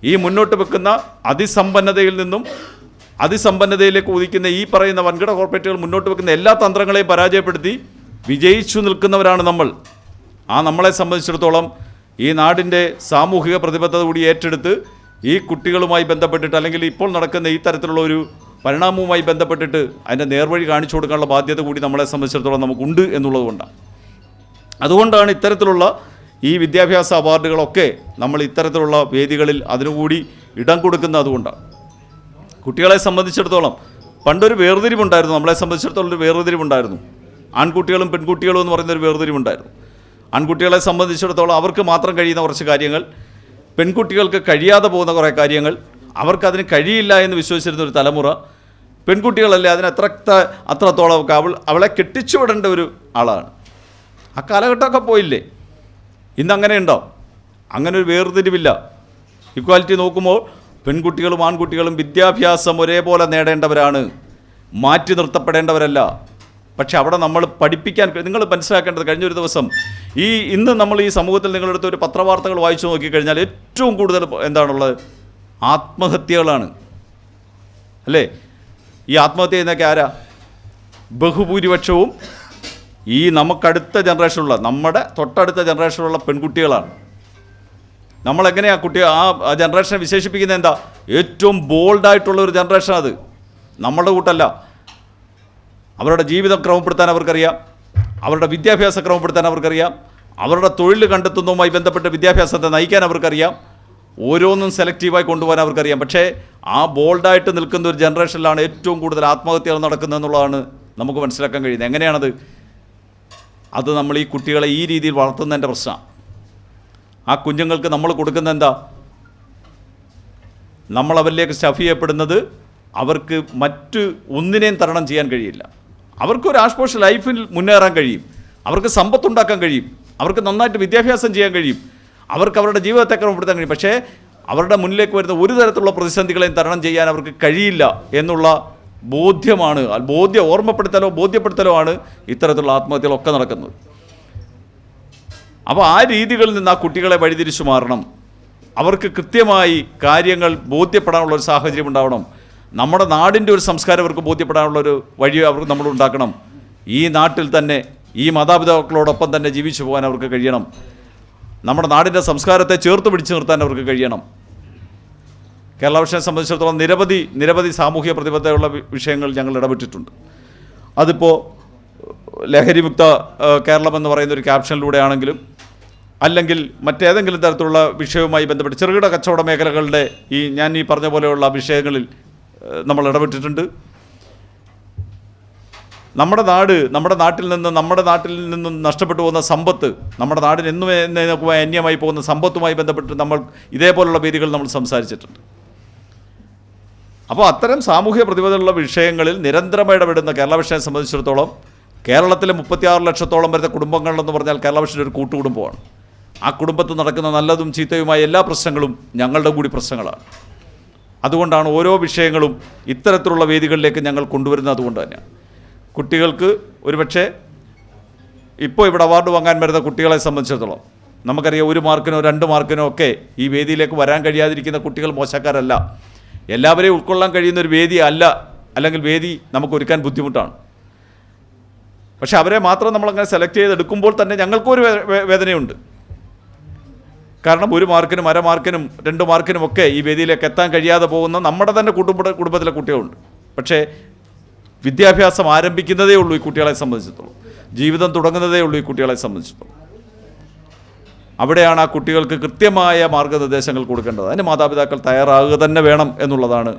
ഈ മുന്നോട്ട് വെക്കുന്ന അതിസമ്പന്നതയിൽ നിന്നും അതിസമ്പന്നതയിലേക്ക് ഉദിക്കുന്ന ഈ പറയുന്ന വൻകിട കോർപ്പറേറ്റുകൾ മുന്നോട്ട് വെക്കുന്ന എല്ലാ തന്ത്രങ്ങളെയും പരാജയപ്പെടുത്തി വിജയിച്ചു നിൽക്കുന്നവരാണ് നമ്മൾ. നമ്മളെ സംബന്ധിച്ചിടത്തോളം ഈ നാടിൻ്റെ സാമൂഹിക പ്രതിബദ്ധത കൂടി ഏറ്റെടുത്ത് ഈ കുട്ടികളുമായി ബന്ധപ്പെട്ടിട്ട്, അല്ലെങ്കിൽ ഇപ്പോൾ നടക്കുന്ന ഈ തരത്തിലുള്ള ഒരു പരിണാമവുമായി ബന്ധപ്പെട്ടിട്ട് അതിൻ്റെ നേർവഴി കാണിച്ചു കൊടുക്കാനുള്ള ബാധ്യത കൂടി നമ്മളെ സംബന്ധിച്ചിടത്തോളം നമുക്കുണ്ട് എന്നുള്ളത് കൊണ്ടാണ്. അതുകൊണ്ടാണ് ഇത്തരത്തിലുള്ള ഈ വിദ്യാഭ്യാസ അവാർഡുകളൊക്കെ നമ്മൾ ഇത്തരത്തിലുള്ള വേദികളിൽ അതിനുകൂടി ഇടം കൊടുക്കുന്നത്. അതുകൊണ്ടാണ് കുട്ടികളെ സംബന്ധിച്ചിടത്തോളം പണ്ടൊരു വേർതിരിവുണ്ടായിരുന്നു. നമ്മളെ സംബന്ധിച്ചിടത്തോളം ഒരു വേർതിരിവുണ്ടായിരുന്നു. ആൺകുട്ടികളും പെൺകുട്ടികളും എന്ന് പറയുന്നൊരു വേർതിരിവുണ്ടായിരുന്നു. ആൺകുട്ടികളെ സംബന്ധിച്ചിടത്തോളം അവർക്ക് മാത്രം കഴിയുന്ന കുറച്ച് കാര്യങ്ങൾ, പെൺകുട്ടികൾക്ക് കഴിയാതെ പോകുന്ന കുറേ കാര്യങ്ങൾ, അവർക്കതിന് കഴിയില്ല എന്ന് വിശ്വസിച്ചിരുന്നൊരു തലമുറ. പെൺകുട്ടികളല്ലേ അതിന് അത്രത്തോളം അവളെ കെട്ടിച്ചുവിടേണ്ട ഒരു ആളാണ്. ആ കാലഘട്ടമൊക്കെ പോയില്ലേ? ഇന്നങ്ങനെ ഉണ്ടോ? അങ്ങനെ ഒരു വേർതിരിവില്ല. ഇക്വാലിറ്റി നോക്കുമ്പോൾ പെൺകുട്ടികളും ആൺകുട്ടികളും വിദ്യാഭ്യാസം ഒരേപോലെ നേടേണ്ടവരാണ്, മാറ്റി നിർത്തപ്പെടേണ്ടവരല്ല. പക്ഷെ അവിടെ നമ്മൾ പഠിപ്പിക്കാൻ, നിങ്ങൾ മനസ്സിലാക്കേണ്ടത്, കഴിഞ്ഞൊരു ദിവസം ഇന്ന് നമ്മൾ ഈ സമൂഹത്തിൽ നിങ്ങളെടുത്ത് ഒരു പത്രവാർത്തകൾ വായിച്ചു നോക്കിക്കഴിഞ്ഞാൽ ഏറ്റവും കൂടുതൽ എന്താണുള്ളത്? ആത്മഹത്യകളാണ് അല്ലേ? ഈ ആത്മഹത്യ ചെയ്യുന്നതൊക്കെ ആരാ? ബഹുഭൂരിപക്ഷവും ഈ നമുക്കടുത്ത ജനറേഷനുള്ള, നമ്മുടെ തൊട്ടടുത്ത ജനറേഷനുള്ള പെൺകുട്ടികളാണ്. നമ്മളെങ്ങനെയാണ് ആ ജനറേഷനെ വിശേഷിപ്പിക്കുന്നത്? എന്താ? ഏറ്റവും ബോൾഡായിട്ടുള്ള ഒരു ജനറേഷൻ അത്. നമ്മളുടെ കൂട്ടല്ല. അവരുടെ ജീവിതം ക്രമപ്പെടുത്താൻ അവർക്കറിയാം, അവരുടെ വിദ്യാഭ്യാസം ക്രമപ്പെടുത്താൻ അവർക്കറിയാം, അവരുടെ തൊഴിൽ കണ്ടെത്തുന്നതുമായി ബന്ധപ്പെട്ട് വിദ്യാഭ്യാസത്തെ നയിക്കാൻ അവർക്കറിയാം, ഓരോന്നും സെലക്റ്റീവായി കൊണ്ടുപോകാൻ അവർക്കറിയാം. പക്ഷേ ആ ബോൾഡായിട്ട് നിൽക്കുന്ന ഒരു ജനറേഷനിലാണ് ഏറ്റവും കൂടുതൽ ആത്മഹത്യകൾ നടക്കുന്നതെന്നുള്ളതാണ് നമുക്ക് മനസ്സിലാക്കാൻ കഴിയുന്നത്. എങ്ങനെയാണത്? അത് നമ്മൾ ഈ കുട്ടികളെ ഈ രീതിയിൽ വളർത്തുന്നതിൻ്റെ പ്രശ്നമാണ്. ആ കുഞ്ഞുങ്ങൾക്ക് നമ്മൾ കൊടുക്കുന്ന എന്താ? നമ്മൾ അവരിലേക്ക് സ്റ്റഫ് ചെയ്യപ്പെടുന്നത് അവർക്ക് മറ്റ് ഒന്നിനെയും തരണം ചെയ്യാൻ കഴിയില്ല. അവർക്കൊരു ആശ്വാസ ലൈഫിൽ മുന്നേറാൻ കഴിയും, അവർക്ക് സമ്പത്തുണ്ടാക്കാൻ കഴിയും, അവർക്ക് നന്നായിട്ട് വിദ്യാഭ്യാസം ചെയ്യാൻ കഴിയും, അവർക്ക് അവരുടെ ജീവിതത്തെ ക്രമപ്പെടുത്താൻ കഴിയും. പക്ഷേ അവരുടെ മുന്നിലേക്ക് വരുന്ന ഒരു തരത്തിലുള്ള പ്രതിസന്ധികളെയും തരണം ചെയ്യാൻ അവർക്ക് കഴിയില്ല എന്നുള്ള ബോധ്യമാണ്, ബോധ്യപ്പെടുത്തലോ ആണ് ഇത്തരത്തിലുള്ള ആത്മഹത്യകളൊക്കെ നടക്കുന്നത്. അപ്പോൾ ആ രീതികളിൽ നിന്ന് ആ കുട്ടികളെ വഴിതിരിച്ചു മാറണം. അവർക്ക് കൃത്യമായി കാര്യങ്ങൾ ബോധ്യപ്പെടാനുള്ളൊരു സാഹചര്യം ഉണ്ടാവണം. നമ്മുടെ നാടിൻ്റെ ഒരു സംസ്കാരം അവർക്ക് ബോധ്യപ്പെടാനുള്ളൊരു വഴി അവർക്ക് നമ്മൾ ഉണ്ടാക്കണം. ഈ നാട്ടിൽ തന്നെ ഈ മാതാപിതാക്കളോടൊപ്പം തന്നെ ജീവിച്ചു പോകാൻ അവർക്ക് കഴിയണം. നമ്മുടെ നാടിൻ്റെ സംസ്കാരത്തെ ചേർത്ത് പിടിച്ചു നിർത്താൻ അവർക്ക് കഴിയണം. കേരള വിഷയെ സംബന്ധിച്ചിടത്തോളം നിരവധി സാമൂഹ്യ പ്രതിബദ്ധതയുള്ള വിഷയങ്ങൾ ഞങ്ങൾ ഇടപെട്ടിട്ടുണ്ട്. അതിപ്പോൾ ലഹരിമുക്ത കേരളം എന്ന് പറയുന്ന ഒരു ക്യാപ്ഷനിലൂടെ ആണെങ്കിലും അല്ലെങ്കിൽ മറ്റേതെങ്കിലും തരത്തിലുള്ള വിഷയവുമായി ബന്ധപ്പെട്ട് ചെറുകിട കച്ചവട മേഖലകളുടെ ഞാൻ ഈ പറഞ്ഞ പോലെയുള്ള വിഷയങ്ങളിൽ നമ്മൾ ഇടപെട്ടിട്ടുണ്ട്. നമ്മുടെ നാട്ടിൽ നിന്നും നഷ്ടപ്പെട്ടു പോകുന്ന സമ്പത്ത്, നമ്മുടെ നാടിന് എന്നും അന്യമായി പോകുന്ന സമ്പത്തുമായി ബന്ധപ്പെട്ട് നമ്മൾ ഇതേപോലുള്ള വേദികൾ നമ്മൾ സംസാരിച്ചിട്ടുണ്ട്. അപ്പോൾ അത്തരം സാമൂഹ്യ പ്രതിബദ്ധതയുള്ള വിഷയങ്ങളിൽ നിരന്തരമായി ഇടപെടുന്ന കേരള വിഷയെ സംബന്ധിച്ചിടത്തോളം കേരളത്തിലെ 36 ലക്ഷത്തോളം വരുന്ന കുടുംബങ്ങളെന്ന് പറഞ്ഞാൽ കേരള വിഷൻ ഒരു കൂട്ടുകുടുംബമാണ്. ആ കുടുംബത്തിൽ നടക്കുന്ന നല്ലതും ചീത്തയുമായ എല്ലാ പ്രശ്നങ്ങളും ഞങ്ങളുടെ കൂടി പ്രശ്നങ്ങളാണ്. അതുകൊണ്ടാണ് ഓരോ വിഷയങ്ങളും ഇത്തരത്തിലുള്ള വേദികളിലേക്ക് ഞങ്ങൾ കൊണ്ടുവരുന്നത്. അതുകൊണ്ട് തന്നെയാണ് കുട്ടികൾക്ക് ഒരുപക്ഷെ ഇപ്പോൾ ഇവിടെ അവാർഡ് വാങ്ങാൻ വരുന്ന കുട്ടികളെ സംബന്ധിച്ചിടത്തോളം നമുക്കറിയാം, 1 മാർക്കിനോ 2 മാർക്കിനോ ഒക്കെ ഈ വേദിയിലേക്ക് വരാൻ കഴിയാതിരിക്കുന്ന കുട്ടികൾ മോശക്കാരല്ല. എല്ലാവരെയും ഉൾക്കൊള്ളാൻ കഴിയുന്ന ഒരു വേദി അല്ല, അല്ലെങ്കിൽ വേദി നമുക്ക് ഒരുക്കാൻ ബുദ്ധിമുട്ടാണ്. പക്ഷെ അവരെ മാത്രം നമ്മളങ്ങനെ സെലക്ട് ചെയ്തെടുക്കുമ്പോൾ തന്നെ ഞങ്ങൾക്കൊരു വേദനയുണ്ട്. കാരണം 1 മാർക്കിനും 1/2 മാർക്കിനും 2 മാർക്കിനും ഒക്കെ ഈ വേദിയിലേക്ക് എത്താൻ കഴിയാതെ പോകുന്ന നമ്മുടെ തന്നെ കുടുംബത്തിലെ കുട്ടികളുണ്ട്. പക്ഷേ വിദ്യാഭ്യാസം ആരംഭിക്കുന്നതേ ഉള്ളൂ ഈ കുട്ടികളെ സംബന്ധിച്ചിടത്തോളം, ജീവിതം തുടങ്ങുന്നതേ ഉള്ളൂ ഈ കുട്ടികളെ സംബന്ധിച്ചിടത്തോളം. അവിടെയാണ് ആ കുട്ടികൾക്ക് കൃത്യമായ മാർഗ്ഗനിർദ്ദേശങ്ങൾ കൊടുക്കേണ്ടത്. അതിന് മാതാപിതാക്കൾ തയ്യാറാകുക തന്നെ വേണം എന്നുള്ളതാണ്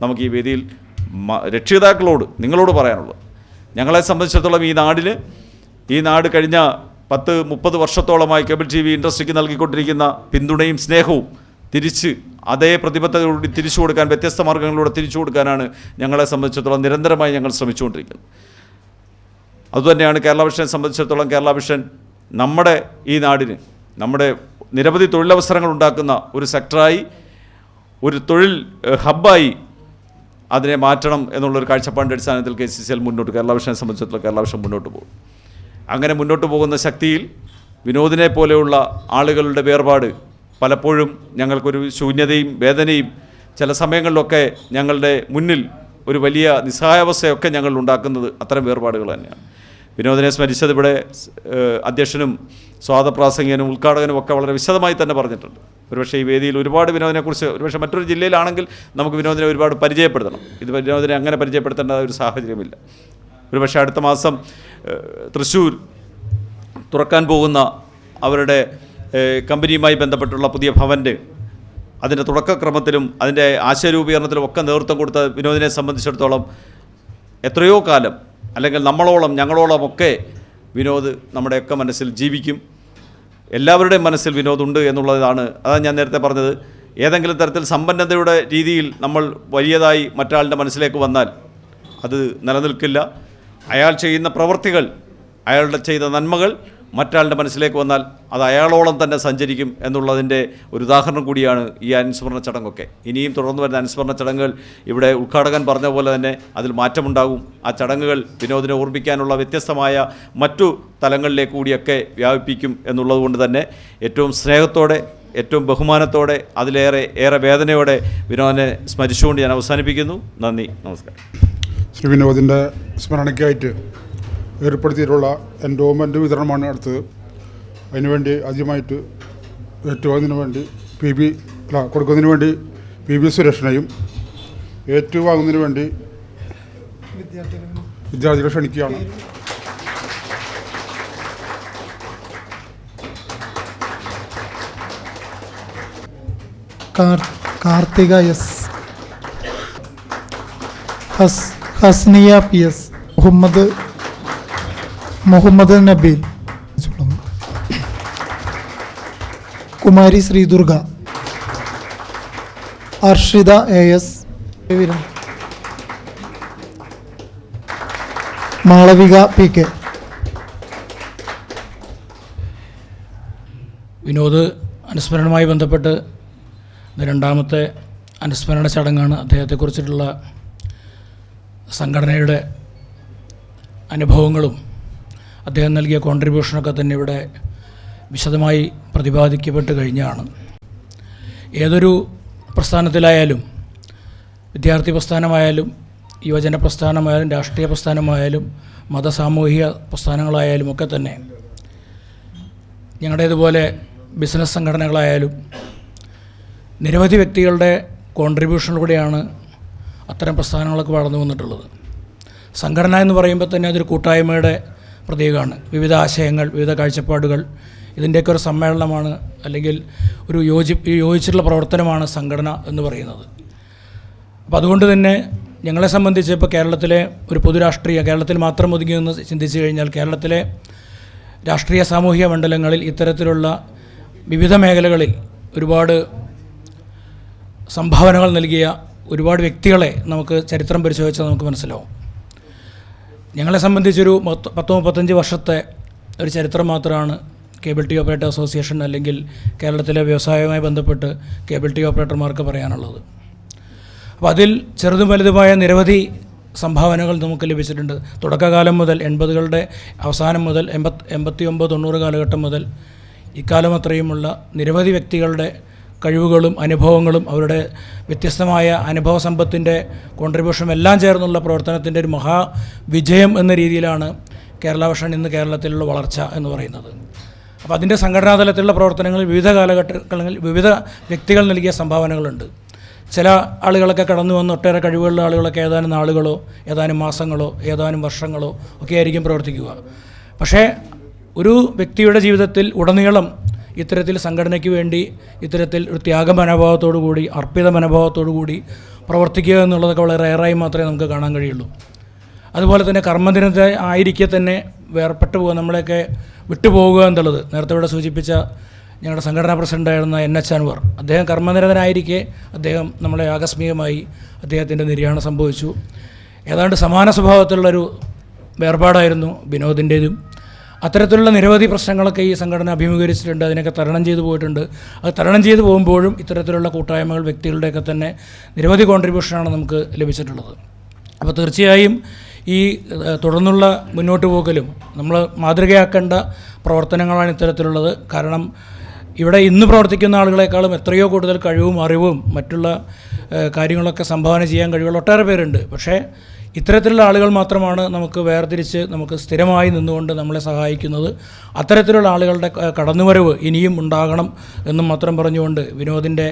നമുക്ക് ഈ വേദിയിൽ രക്ഷിതാക്കളോട് നിങ്ങളോട് പറയാനുള്ളത്. ഞങ്ങളെ സംബന്ധിച്ചിടത്തോളം ഈ നാട് കഴിഞ്ഞ 10-30 വർഷത്തോളമായി കേബിൾ TV ഇൻഡസ്ട്രിക്ക് നൽകിക്കൊണ്ടിരിക്കുന്ന പിന്തുണയും സ്നേഹവും തിരിച്ച് അതേ പ്രതിബദ്ധതയോടുകൂടി തിരിച്ചു കൊടുക്കാൻ, വ്യത്യസ്ത മാർഗ്ഗങ്ങളിലൂടെ തിരിച്ചു കൊടുക്കാനാണ് ഞങ്ങളെ സംബന്ധിച്ചിടത്തോളം നിരന്തരമായി ഞങ്ങൾ ശ്രമിച്ചുകൊണ്ടിരിക്കുന്നത്. അതുതന്നെയാണ് കേരള വിഷനെ സംബന്ധിച്ചിടത്തോളം കേരള വിഷൻ നമ്മുടെ ഈ നാടിന് നമ്മുടെ നിരവധി തൊഴിലവസരങ്ങൾ ഉണ്ടാക്കുന്ന ഒരു സെക്ടറായി, ഒരു തൊഴിൽ ഹബ്ബായി അതിനെ മാറ്റണം എന്നുള്ളൊരു കാഴ്ചപ്പാടിൻ്റെ അടിസ്ഥാനത്തിൽ KCCL കേരള വിഷനെ സംബന്ധിച്ചിടത്തോളം കേരള വിഷൻ മുന്നോട്ട് പോകും. അങ്ങനെ മുന്നോട്ട് പോകുന്ന ശക്തിയിൽ വിനോദിനെ പോലെയുള്ള ആളുകളുടെ വേർപാട് പലപ്പോഴും ഞങ്ങൾക്കൊരു ശൂന്യതയും വേദനയും ചില സമയങ്ങളിലൊക്കെ ഞങ്ങളുടെ മുന്നിൽ ഒരു വലിയ നിസ്സഹായാവസ്ഥയൊക്കെ ഞങ്ങൾ ഉണ്ടാക്കുന്നത് അത്തരം വേർപാടുകൾ തന്നെയാണ്. വിനോദിനെ സ്മരിച്ചത് ഇവിടെ അധ്യക്ഷനും സ്വാഗതപ്രാസംഗികനും ഉദ്ഘാടകനും ഒക്കെ വളരെ വിശദമായി തന്നെ പറഞ്ഞിട്ടുണ്ട്. ഒരുപക്ഷെ ഈ വേദിയിൽ ഒരുപാട് വിനോദിനെക്കുറിച്ച്, ഒരുപക്ഷെ മറ്റൊരു ജില്ലയിലാണെങ്കിൽ നമുക്ക് വിനോദിനെ ഒരുപാട് പരിചയപ്പെടുത്തണം. ഇത് വിനോദിനെ അങ്ങനെ പരിചയപ്പെടുത്തേണ്ട ഒരു സാഹചര്യമില്ല. ഒരുപക്ഷെ അടുത്ത മാസം തൃശ്ശൂർ തുറക്കാൻ പോകുന്ന അവരുടെ കമ്പനിയുമായി ബന്ധപ്പെട്ടുള്ള പുതിയ ഭവൻ്റെ അതിൻ്റെ തുടക്കക്രമത്തിലും അതിൻ്റെ ആശയരൂപീകരണത്തിലും ഒക്കെ നേതൃത്വം കൊടുത്ത വിനോദിനെ സംബന്ധിച്ചിടത്തോളം എത്രയോ കാലം, അല്ലെങ്കിൽ ഞങ്ങളോളം ഒക്കെ വിനോദ് നമ്മുടെയൊക്കെ മനസ്സിൽ ജീവിക്കും. എല്ലാവരുടെയും മനസ്സിൽ വിനോദുണ്ട് എന്നുള്ളതാണ്. അതാണ് ഞാൻ നേരത്തെ പറഞ്ഞത്. ഏതെങ്കിലും തരത്തിൽ സമ്പന്നതയുടെ രീതിയിൽ നമ്മൾ വലിയതായി മറ്റാളുടെ മനസ്സിലേക്ക് വന്നാൽ അത് നിലനിൽക്കില്ല. അയാൾ ചെയ്യുന്ന പ്രവൃത്തികൾ, അയാളുടെ ചെയ്ത നന്മകൾ മറ്റാളുടെ മനസ്സിലേക്ക് വന്നാൽ അത് അയാളോളം തന്നെ സഞ്ചരിക്കും എന്നുള്ളതിൻ്റെ ഒരു ഉദാഹരണം കൂടിയാണ് ഈ അനുസ്മരണ ചടങ്ങൊക്കെ. ഇനിയും തുടർന്ന് വരുന്ന അനുസ്മരണ ചടങ്ങുകൾ ഇവിടെ ഉദ്ഘാടകൻ പറഞ്ഞ പോലെ തന്നെ അതിൽ മാറ്റമുണ്ടാകും. ആ ചടങ്ങുകൾ വിനോദിനെ ഓർമ്മിക്കാനുള്ള വ്യത്യസ്തമായ മറ്റു തലങ്ങളിലേക്ക് കൂടിയൊക്കെ വ്യാപിപ്പിക്കും എന്നുള്ളതുകൊണ്ട് തന്നെ ഏറ്റവും സ്നേഹത്തോടെ, ഏറ്റവും ബഹുമാനത്തോടെ, ഏറെ വേദനയോടെ വിനോദിനെ സ്മരിച്ചുകൊണ്ട് ഞാൻ അവസാനിപ്പിക്കുന്നു. നന്ദി, നമസ്കാരം. ശ്രീ വിനോദിൻ്റെ സ്മരണയ്ക്കായിട്ട് ഏർപ്പെടുത്തിയിട്ടുള്ള എൻഡോമെൻ്റ് വിതരണമാണ് അടുത്തത്. അതിനുവേണ്ടി ആദ്യമായിട്ട് കൊടുക്കുന്നതിന് വേണ്ടി PB സുരേഷിനെയും ഏറ്റുവാങ്ങുന്നതിന് വേണ്ടി വിദ്യാർത്ഥികളെ ക്ഷണിക്കുകയാണ്. Karthika S, Hasniya P S, Muhammad Nabeel, Kumari Sreedurga, Arshitha A S, Malavika P K. Vinod അനുസ്മരണവുമായി ബന്ധപ്പെട്ട് രണ്ടാമത്തെ അനുസ്മരണ ചടങ്ങാണ്. അദ്ദേഹത്തെക്കുറിച്ചിട്ടുള്ള സംഘടനയുടെ അനുഭവങ്ങളും അദ്ദേഹം നൽകിയ കോൺട്രിബ്യൂഷനൊക്കെ തന്നെ ഇവിടെ വിശദമായി പ്രതിപാദിക്കപ്പെട്ട് കഴിഞ്ഞാണ്. ഏതൊരു പ്രസ്ഥാനത്തിലായാലും, വിദ്യാർത്ഥി പ്രസ്ഥാനമായാലും, യുവജന പ്രസ്ഥാനമായാലും, രാഷ്ട്രീയ പ്രസ്ഥാനമായാലും, മതസാമൂഹിക പ്രസ്ഥാനങ്ങളായാലും ഒക്കെ തന്നെ, ഞങ്ങളുടേതുപോലെ ബിസിനസ് സംഘടനകളായാലും നിരവധി വ്യക്തികളുടെ കോൺട്രിബ്യൂഷനിലൂടെയാണ് അത്തരം പ്രസ്ഥാനങ്ങളൊക്കെ വളർന്നു വന്നിട്ടുള്ളത്. സംഘടന എന്ന് പറയുമ്പോൾ തന്നെ അതൊരു കൂട്ടായ്മയുടെ പ്രതീകമാണ്. വിവിധ ആശയങ്ങൾ, വിവിധ കാഴ്ചപ്പാടുകൾ, ഇതിൻ്റെയൊക്കെ ഒരു സമ്മേളനമാണ്, അല്ലെങ്കിൽ ഒരു യോജിച്ചിട്ടുള്ള പ്രവർത്തനമാണ് സംഘടന എന്ന് പറയുന്നത്. അപ്പോൾ അതുകൊണ്ട് തന്നെ ഞങ്ങളെ സംബന്ധിച്ച് ഇപ്പോൾ കേരളത്തിലെ ഒരു പൊതുരാഷ്ട്രീയ, കേരളത്തിൽ മാത്രം ഒതുങ്ങി എന്ന് ചിന്തിച്ചു കഴിഞ്ഞാൽ, കേരളത്തിലെ രാഷ്ട്രീയ സാമൂഹിക മണ്ഡലങ്ങളിൽ ഇത്തരത്തിലുള്ള വിവിധ മേഖലകളിൽ ഒരുപാട് സംഭാവനകൾ നൽകിയ ഒരുപാട് വ്യക്തികളെ നമുക്ക് ചരിത്രം പരിശോധിച്ചാൽ നമുക്ക് മനസ്സിലാവും. ഞങ്ങളെ സംബന്ധിച്ചൊരു 10-35 വർഷത്തെ ഒരു ചരിത്രം മാത്രമാണ് കേബിൾ ടി ഓപ്പറേറ്റർ അസോസിയേഷൻ അല്ലെങ്കിൽ കേരളത്തിലെ വ്യവസായവുമായി ബന്ധപ്പെട്ട് കേബിൾ ടി ഓപ്പറേറ്റർമാർക്ക് പറയാനുള്ളത്. അപ്പോൾ അതിൽ ചെറുതും വലുതുമായ നിരവധി സംഭാവനകൾ നമുക്ക് ലഭിച്ചിട്ടുണ്ട്. തുടക്കകാലം മുതൽ 80കളുടെ അവസാനം മുതൽ 89-90 കാലഘട്ടം മുതൽ ഇക്കാലം അത്രയുമുള്ള നിരവധി വ്യക്തികളുടെ കഴിവുകളും അനുഭവങ്ങളും അവരുടെ വ്യത്യസ്തമായ അനുഭവ സമ്പത്തിൻ്റെ കോൺട്രിബ്യൂഷനും എല്ലാം ചേർന്നുള്ള പ്രവർത്തനത്തിൻ്റെ ഒരു മഹാവിജയം എന്ന രീതിയിലാണ് കേരള വിഷൻ ഇന്ന് കേരളത്തിലുള്ള വളർച്ച എന്ന് പറയുന്നത്. അപ്പോൾ അതിൻ്റെ സംഘടനാതലത്തിലുള്ള പ്രവർത്തനങ്ങളിൽ വിവിധ കാലഘട്ടങ്ങളിൽ വിവിധ വ്യക്തികൾ നൽകിയ സംഭാവനകളുണ്ട്. ചില ആളുകളൊക്കെ കടന്നു വന്ന് ഒട്ടേറെ കഴിവുള്ള ആളുകളൊക്കെ ഏതാനും നാളുകളോ ഏതാനും മാസങ്ങളോ ഏതാനും വർഷങ്ങളോ ഒക്കെ ആയിരിക്കും പ്രവർത്തിക്കുക. പക്ഷേ ഒരു വ്യക്തിയുടെ ജീവിതത്തിൽ ഉടനീളം ഇത്തരത്തിൽ സംഘടനയ്ക്ക് വേണ്ടി ഇത്തരത്തിൽ ഒരു ത്യാഗ മനോഭാവത്തോടു കൂടി, അർപ്പിത മനോഭാവത്തോടു കൂടി പ്രവർത്തിക്കുക എന്നുള്ളതൊക്കെ വളരെ റെയറായി മാത്രമേ നമുക്ക് കാണാൻ കഴിയുള്ളൂ. അതുപോലെ തന്നെ കർമ്മദിനത്തെ ആയിരിക്കെ തന്നെ വേർപെട്ടു പോകുക, നമ്മളെയൊക്കെ വിട്ടുപോകുക എന്നുള്ളത് നേരത്തെ ഇവിടെ സൂചിപ്പിച്ച ഞങ്ങളുടെ സംഘടനാ പ്രസിഡൻ്റായിരുന്ന NH അൻവർ, അദ്ദേഹം കർമ്മനിരതനായിരിക്കെ അദ്ദേഹം നമ്മളെ ആകസ്മികമായി അദ്ദേഹത്തിൻ്റെ നിര്യാണം സംഭവിച്ചു. ഏതാണ്ട് സമാന സ്വഭാവത്തിലുള്ളൊരു വേർപാടായിരുന്നു വിനോദിൻ്റേതും. അത്തരത്തിലുള്ള നിരവധി പ്രശ്നങ്ങളൊക്കെ ഈ സംഘടന അഭിമുഖീകരിച്ചിട്ടുണ്ട്, അതിനൊക്കെ തരണം ചെയ്തു പോയിട്ടുണ്ട്. അത് തരണം ചെയ്തു പോകുമ്പോഴും ഇത്തരത്തിലുള്ള കൂട്ടായ്മകൾ, വ്യക്തികളുടെയൊക്കെ തന്നെ നിരവധി കോൺട്രിബ്യൂഷനാണ് നമുക്ക് ലഭിച്ചിട്ടുള്ളത്. അപ്പോൾ തീർച്ചയായും ഈ തുടർന്നുള്ള മുന്നോട്ട് പോകലും നമ്മൾ മാതൃകയാക്കേണ്ട പ്രവർത്തനങ്ങളാണ് ഇത്തരത്തിലുള്ളത്. കാരണം ഇവിടെ ഇന്ന് പ്രവർത്തിക്കുന്ന ആളുകളെക്കാളും എത്രയോ കൂടുതൽ കഴിവും അറിവും മറ്റുള്ള കാര്യങ്ങളൊക്കെ സംഭാവന ചെയ്യാൻ കഴിവുള്ള ഒട്ടേറെ പേരുണ്ട്. പക്ഷേ ഇത്തരത്തിലുള്ള ആളുകൾ മാത്രമാണ് നമുക്ക് വേർതിരിച്ച് നമുക്ക് സ്ഥിരമായി നിന്നുകൊണ്ട് നമ്മളെ സഹായിക്കുന്നത്. അത്തരത്തിലുള്ള ആളുകളുടെ കടന്നുവരവ് ഇനിയും ഉണ്ടാകണം എന്നും മാത്രം പറഞ്ഞുകൊണ്ട് വിനോദിൻ്റെ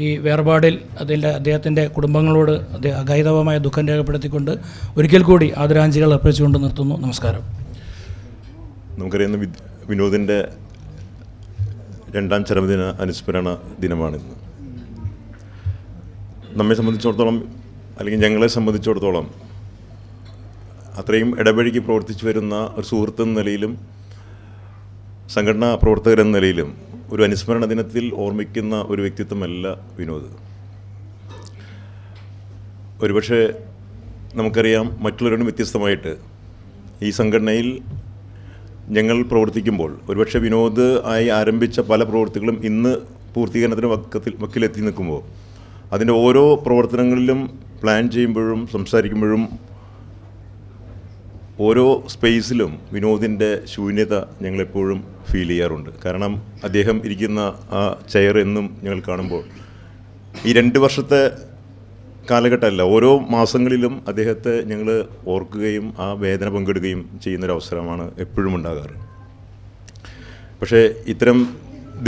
ഈ വേർപാടിൽ അദ്ദേഹത്തിൻ്റെ കുടുംബങ്ങളോട് അഗാധമായ ദുഃഖം രേഖപ്പെടുത്തിക്കൊണ്ട് ഒരിക്കൽ കൂടി ആദരാഞ്ജലികൾ അർപ്പിച്ചുകൊണ്ട് നിർത്തുന്നു. നമസ്കാരം. നമുക്കറിയാവുന്ന വിനോദിൻ്റെ 2ാം ചരമദിന അനുസ്മരണ ദിനമാണിന്ന്. നമ്മെ സംബന്ധിച്ചിടത്തോളം, അല്ലെങ്കിൽ ഞങ്ങളെ സംബന്ധിച്ചിടത്തോളം, അത്രയും ഇടപഴകി പ്രവർത്തിച്ചു വരുന്ന ഒരു സുഹൃത്ത് എന്ന നിലയിലും സംഘടനാ പ്രവർത്തകരെന്ന നിലയിലും ഒരു അനുസ്മരണ ദിനത്തിൽ ഓർമ്മിക്കുന്ന ഒരു വ്യക്തിത്വമല്ല വിനോദ്. ഒരുപക്ഷെ നമുക്കറിയാം, മറ്റുള്ളവരോടും വ്യത്യസ്തമായിട്ട് ഈ സംഘടനയിൽ ഞങ്ങൾ പ്രവർത്തിക്കുമ്പോൾ ഒരുപക്ഷെ വിനോദ് ആയി ആരംഭിച്ച പല പ്രവൃത്തികളും ഇന്ന് പൂർത്തീകരണത്തിന് വക്കിലെത്തി നിൽക്കുമ്പോൾ അതിൻ്റെ ഓരോ പ്രവർത്തനങ്ങളിലും പ്ലാൻ ചെയ്യുമ്പോഴും സംസാരിക്കുമ്പോഴും ഓരോ സ്പേസിലും വിനോദിൻ്റെ ശൂന്യത ഞങ്ങളെപ്പോഴും ഫീൽ ചെയ്യാറുണ്ട്. കാരണം അദ്ദേഹം ഇരിക്കുന്ന ആ ചെയർ എന്നും ഞങ്ങൾ കാണുമ്പോൾ ഈ 2 വർഷത്തെ കാലഘട്ടമല്ല, ഓരോ മാസങ്ങളിലും അദ്ദേഹത്തെ ഞങ്ങൾ ഓർക്കുകയും ആ വേദന പങ്കിടുകയും ചെയ്യുന്നൊരവസരമാണ് എപ്പോഴും ഉണ്ടാകാറ്. പക്ഷേ ഇത്തരം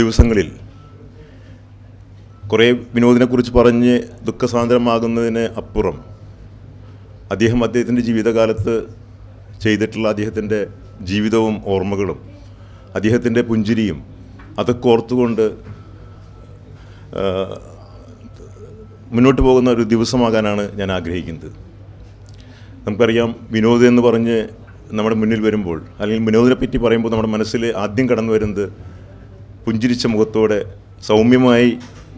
ദിവസങ്ങളിൽ കുറേ വിനോദിനെക്കുറിച്ച് പറഞ്ഞ് ദുഃഖസാന്ദ്രമാകുന്നതിന് അപ്പുറം അദ്ദേഹത്തിൻ്റെ ജീവിതകാലത്ത് ചെയ്തിട്ടുള്ള അദ്ദേഹത്തിൻ്റെ ജീവിതവും ഓർമ്മകളും അദ്ദേഹത്തിൻ്റെ പുഞ്ചിരിയും അതൊക്കെ ഓർത്തുകൊണ്ട് മുന്നോട്ട് പോകുന്ന ഒരു ദിവസമാകാനാണ് ഞാൻ ആഗ്രഹിക്കുന്നത്. നമുക്കറിയാം, വിനോദ് എന്ന് പറഞ്ഞ് നമ്മുടെ മുന്നിൽ വരുമ്പോൾ, അല്ലെങ്കിൽ വിനോദിനെ പറ്റി പറയുമ്പോൾ നമ്മുടെ മനസ്സിൽ ആദ്യം കടന്നു വരുന്നത് പുഞ്ചിരിച്ച മുഖത്തോടെ സൗമ്യമായി